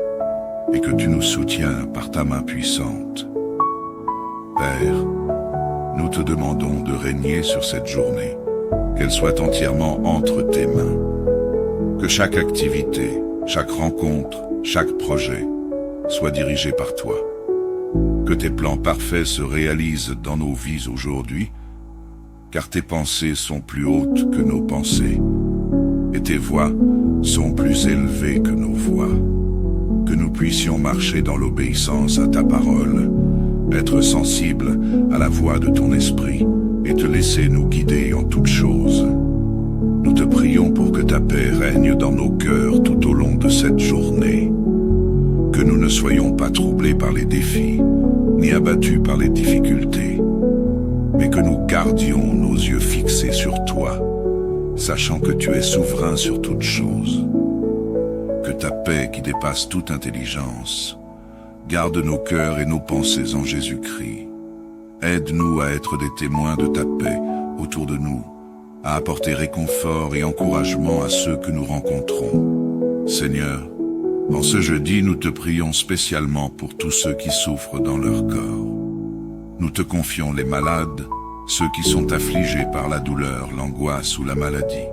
et que tu nous soutiens par ta main puissante. Père, nous te demandons de régner sur cette journée, qu'elle soit entièrement entre tes mains. Que chaque activité, chaque rencontre, chaque projet soit dirigé par toi. Que tes plans parfaits se réalisent dans nos vies aujourd'hui, car tes pensées sont plus hautes que nos pensées, et tes voies sont plus élevées que nos voies. Que nous puissions marcher dans l'obéissance à ta parole, être sensibles à la voix de ton esprit, et te laisser nous guider en toutes choses. Nous te prions pour que ta paix règne dans nos cœurs tout au long de cette journée. Que nous ne soyons pas troublés par les défis, ni abattus par les difficultés, mais que nous gardions nos yeux fixés sur toi, sachant que tu es souverain sur toutes choses. Que ta paix qui dépasse toute intelligence garde nos cœurs et nos pensées en Jésus-Christ. Aide-nous à être des témoins de ta paix autour de nous, à apporter réconfort et encouragement à ceux que nous rencontrons. Seigneur, en ce jeudi, nous te prions spécialement pour tous ceux qui souffrent dans leur corps. Nous te confions les malades, ceux qui sont affligés par la douleur, l'angoisse ou la maladie.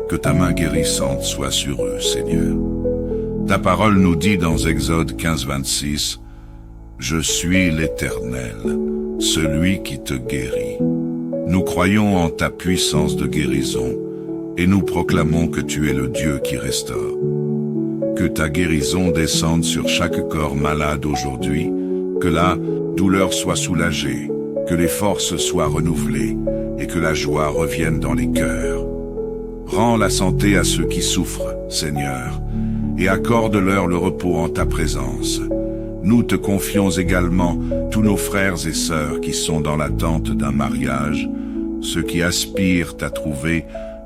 Que ta main guérissante soit sur eux, Seigneur. Ta parole nous dit dans Exode 15, 26, « Je suis l'Éternel, celui qui te guérit. » Nous croyons en ta puissance de guérison et nous proclamons que tu es le Dieu qui restaure. Que ta guérison descende sur chaque corps malade aujourd'hui, que la douleur soit soulagée, que les forces soient renouvelées et que la joie revienne dans les cœurs. Rends la santé à ceux qui souffrent, Seigneur, et accorde-leur le repos en ta présence. Nous te confions également tous nos frères et sœurs qui sont dans l'attente d'un mariage, ceux qui aspirent à trouver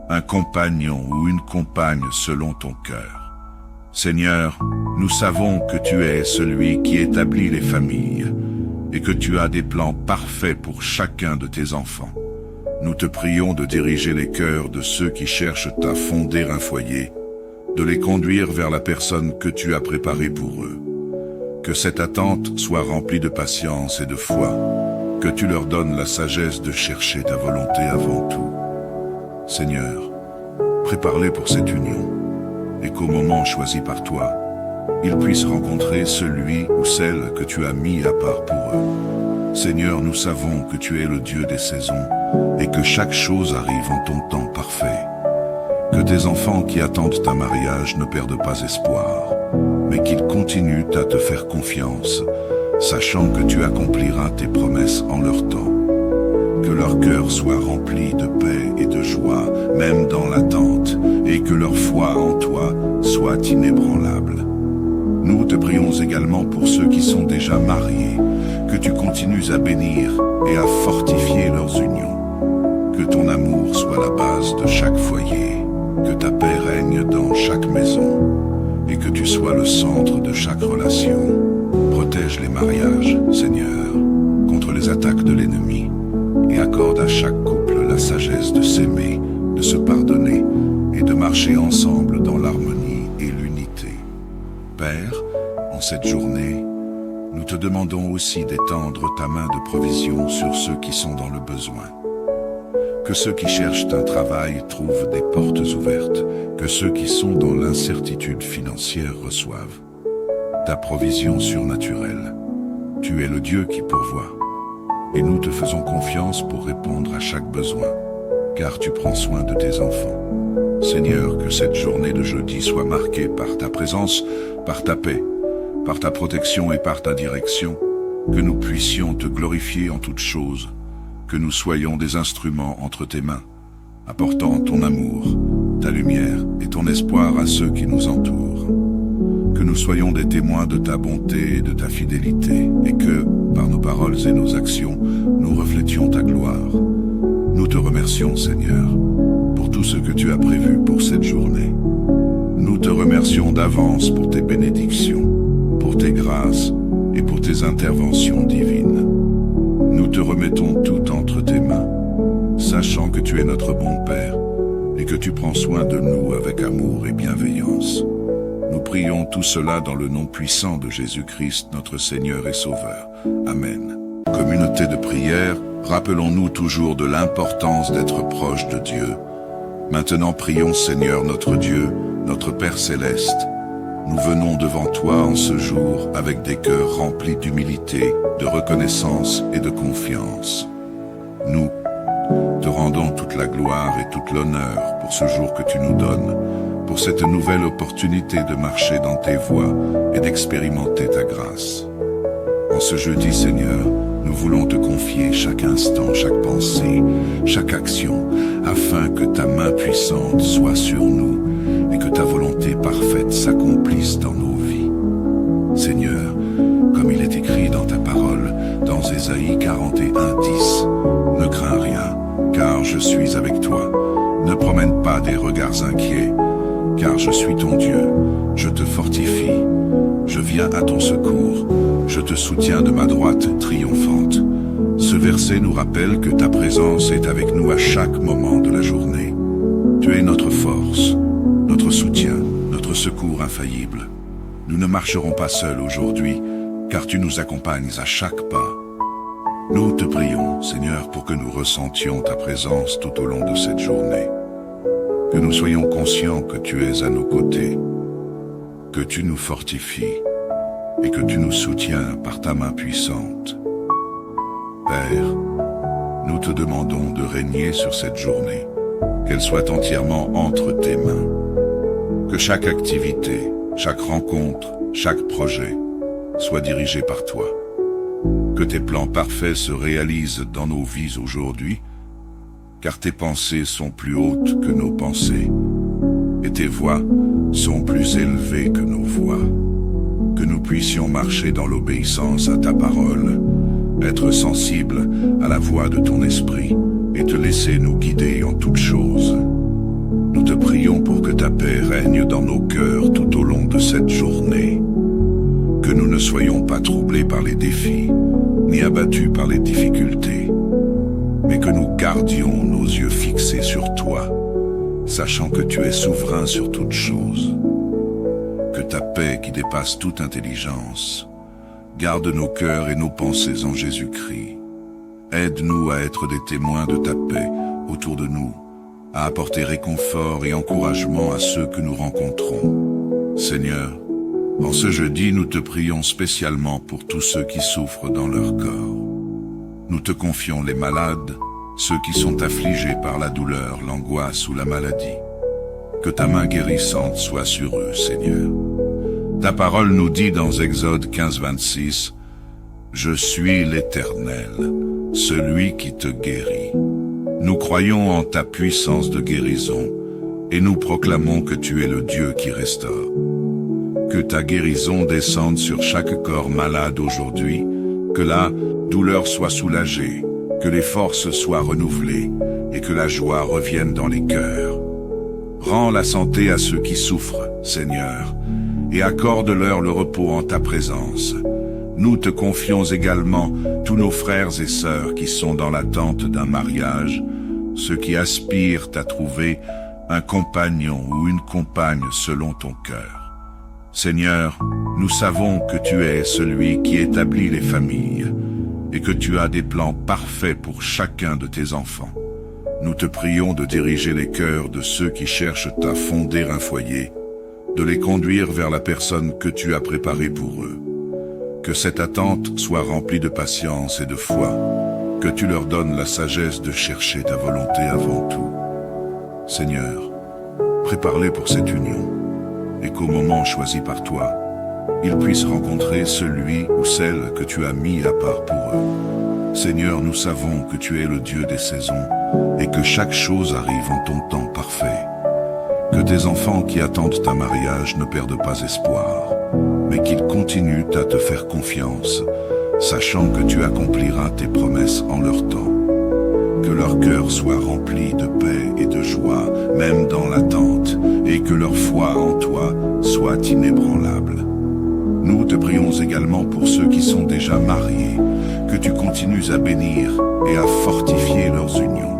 un compagnon ou une compagne selon ton cœur. Seigneur, nous savons que tu es celui qui établit les familles et que tu as des plans parfaits pour chacun de tes enfants. Nous te prions de diriger les cœurs de ceux qui cherchent à fonder un foyer, de les conduire vers la personne que tu as préparée pour eux. Que cette attente soit remplie de patience et de foi, que tu leur donnes la sagesse de chercher ta volonté avant tout. Seigneur, prépare-les pour cette union, et qu'au moment choisi par toi, ils puissent rencontrer celui ou celle que tu as mis à part pour eux. Seigneur, nous savons que tu es le Dieu des saisons, et que chaque chose arrive en ton temps parfait. Que tes enfants qui attendent un mariage ne perdent pas espoir, mais qu'ils continuent à te faire confiance, sachant que tu accompliras tes promesses en leur temps. Que leur cœur soit rempli de paix et de joie, même dans l'attente, et que leur foi en toi soit inébranlable. Nous te prions également pour ceux qui sont déjà mariés, que tu continues à bénir et à fortifier leurs unions. Que ton amour soit la base de chaque foyer, que ta paix règne dans chaque maison, et que tu sois le centre de chaque relation. Protège les mariages, Seigneur, contre les attaques de l'ennemi, et accorde à chaque couple la sagesse de s'aimer, de se pardonner, et de marcher ensemble dans l'harmonie et l'unité. Père, en cette journée, nous te demandons aussi d'étendre ta main de provision sur ceux qui sont dans le besoin. Que ceux qui cherchent un travail trouvent des portes ouvertes, que ceux qui sont dans l'incertitude financière reçoivent ta provision surnaturelle. Tu es le Dieu qui pourvoit, et nous te faisons confiance pour répondre à chaque besoin, car tu prends soin de tes enfants. Seigneur, que cette journée de jeudi soit marquée par ta présence, par ta paix, par ta protection et par ta direction, que nous puissions te glorifier en toutes choses, que nous soyons des instruments entre tes mains, apportant ton amour, ta lumière et ton espoir à ceux qui nous entourent. Que nous soyons des témoins de ta bonté et de ta fidélité, et que, par nos paroles et nos actions, nous reflétions ta gloire. Nous te remercions, Seigneur, pour tout ce que tu as prévu pour cette journée. Nous te remercions d'avance pour tes bénédictions, pour tes grâces et pour tes interventions divines. Nous te remettons tout entre tes mains, sachant que tu es notre bon Père et que tu prends soin de nous avec amour et bienveillance. Nous prions tout cela dans le nom puissant de Jésus-Christ, notre Seigneur et Sauveur. Amen. Communauté de prière, rappelons-nous toujours de l'importance d'être proche de Dieu. Maintenant prions Seigneur notre Dieu, notre Père Céleste. Nous venons devant toi en ce jour avec des cœurs remplis d'humilité, de reconnaissance et de confiance. Nous te rendons toute la gloire et toute l'honneur pour ce jour que tu nous donnes, pour cette nouvelle opportunité de marcher dans tes voies et d'expérimenter ta grâce. En ce jeudi, Seigneur, nous voulons te confier chaque instant, chaque pensée, chaque action, afin que ta main puissante soit sur nous et que ta volonté parfaite s'accomplisse dans nos vies. Seigneur, comme il est écrit dans ta parole, dans Ésaïe 41:10, ne crains rien, car je suis avec toi. Ne promène pas des regards inquiets, car je suis ton Dieu, je te fortifie, je viens à ton secours, je te soutiens de ma droite triomphante. Ce verset nous rappelle que ta présence est avec nous à chaque moment de la journée. Tu es notre force, notre soutien, notre secours infaillible. Nous ne marcherons pas seuls aujourd'hui, car tu nous accompagnes à chaque pas. Nous te prions, Seigneur, pour que nous ressentions ta présence tout au long de cette journée. Que nous soyons conscients que tu es à nos côtés, que tu nous fortifies et que tu nous soutiens par ta main puissante. Père, nous te demandons de régner sur cette journée, qu'elle soit entièrement entre tes mains. Que chaque activité, chaque rencontre, chaque projet soit dirigé par toi. Que tes plans parfaits se réalisent dans nos vies aujourd'hui, car tes pensées sont plus hautes que nos pensées, et tes voies sont plus élevées que nos voies. Que nous puissions marcher dans l'obéissance à ta parole, être sensibles à la voix de ton esprit, et te laisser nous guider en toutes choses. Nous te prions pour que ta paix règne dans nos cœurs tout au long de cette journée. Que nous ne soyons pas troublés par les défis, ni abattus par les difficultés, mais que nous gardions nos yeux fixés sur toi, sachant que tu es souverain sur toutes choses. Que ta paix qui dépasse toute intelligence garde nos cœurs et nos pensées en Jésus-Christ. Aide-nous à être des témoins de ta paix autour de nous, à apporter réconfort et encouragement à ceux que nous rencontrons. Seigneur, en ce jeudi, nous te prions spécialement pour tous ceux qui souffrent dans leur corps. Nous te confions les malades, ceux qui sont affligés par la douleur, l'angoisse ou la maladie. Que ta main guérissante soit sur eux, Seigneur. Ta parole nous dit dans Exode 15:26, « Je suis l'Éternel, celui qui te guérit. » Nous croyons en ta puissance de guérison et nous proclamons que tu es le Dieu qui restaure. Que ta guérison descende sur chaque corps malade aujourd'hui, que la douleur soit soulagée, que les forces soient renouvelées et que la joie revienne dans les cœurs. Rends la santé à ceux qui souffrent, Seigneur, et accorde-leur le repos en ta présence. Nous te confions également tous nos frères et sœurs qui sont dans l'attente d'un mariage, ceux qui aspirent à trouver un compagnon ou une compagne selon ton cœur. Seigneur, nous savons que tu es celui qui établit les familles et que tu as des plans parfaits pour chacun de tes enfants. Nous te prions de diriger les cœurs de ceux qui cherchent à fonder un foyer, de les conduire vers la personne que tu as préparée pour eux. Que cette attente soit remplie de patience et de foi, que tu leur donnes la sagesse de chercher ta volonté avant tout. Seigneur, prépare-les pour cette union, et qu'au moment choisi par toi, ils puissent rencontrer celui ou celle que tu as mis à part pour eux. Seigneur, nous savons que tu es le Dieu des saisons, et que chaque chose arrive en ton temps parfait. Que tes enfants qui attendent ta mariage ne perdent pas espoir, mais qu'ils continuent à te faire confiance, sachant que tu accompliras tes promesses en leur temps. Que leur cœur soit rempli de paix et de joie, même dans l'attente, et que leur foi en toi soit inébranlable. Nous te prions également pour ceux qui sont déjà mariés, que tu continues à bénir et à fortifier leurs unions.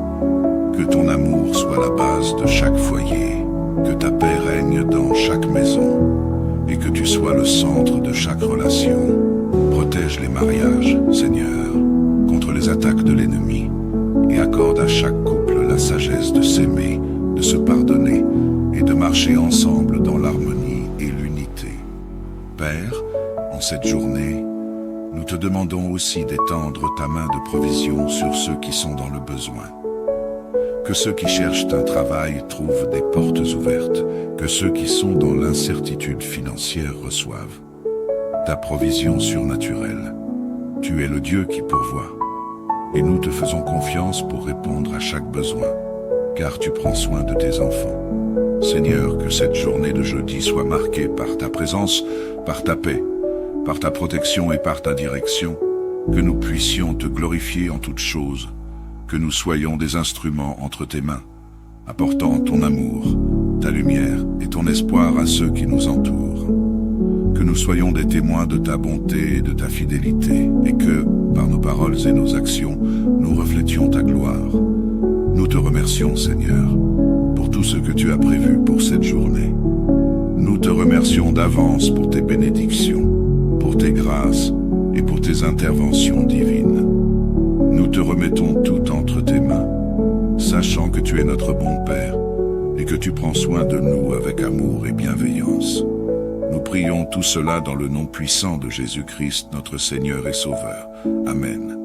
Que ton amour soit la base de chaque foyer, que ta paix règne dans chaque maison, et que tu sois le centre de chaque relation. Protège les mariages, Seigneur, contre les attaques de l'ennemi, et accorde à chaque couple la sagesse de s'aimer, de se pardonner, et de marcher ensemble dans l'harmonie et l'unité. Père, en cette journée, nous te demandons aussi d'étendre ta main de provision sur ceux qui sont dans le besoin. Que ceux qui cherchent un travail trouvent des portes ouvertes, que ceux qui sont dans l'incertitude financière reçoivent ta provision surnaturelle. Tu es le Dieu qui pourvoit, et nous te faisons confiance pour répondre à chaque besoin, car tu prends soin de tes enfants. Seigneur, que cette journée de jeudi soit marquée par ta présence, par ta paix, par ta protection et par ta direction, que nous puissions te glorifier en toutes choses, que nous soyons des instruments entre tes mains, apportant ton amour, ta lumière et ton espoir à ceux qui nous entourent. Que nous soyons des témoins de ta bonté et de ta fidélité, et que, par nos paroles et nos actions, nous reflétions ta gloire. Nous te remercions, Seigneur, pour tout ce que tu as prévu pour cette journée. Nous te remercions d'avance pour tes bénédictions, pour tes grâces et pour tes interventions divines. Nous te remettons tout entre tes mains, sachant que tu es notre bon Père et que tu prends soin de nous avec amour et bienveillance. Nous prions tout cela dans le nom puissant de Jésus-Christ, notre Seigneur et Sauveur. Amen.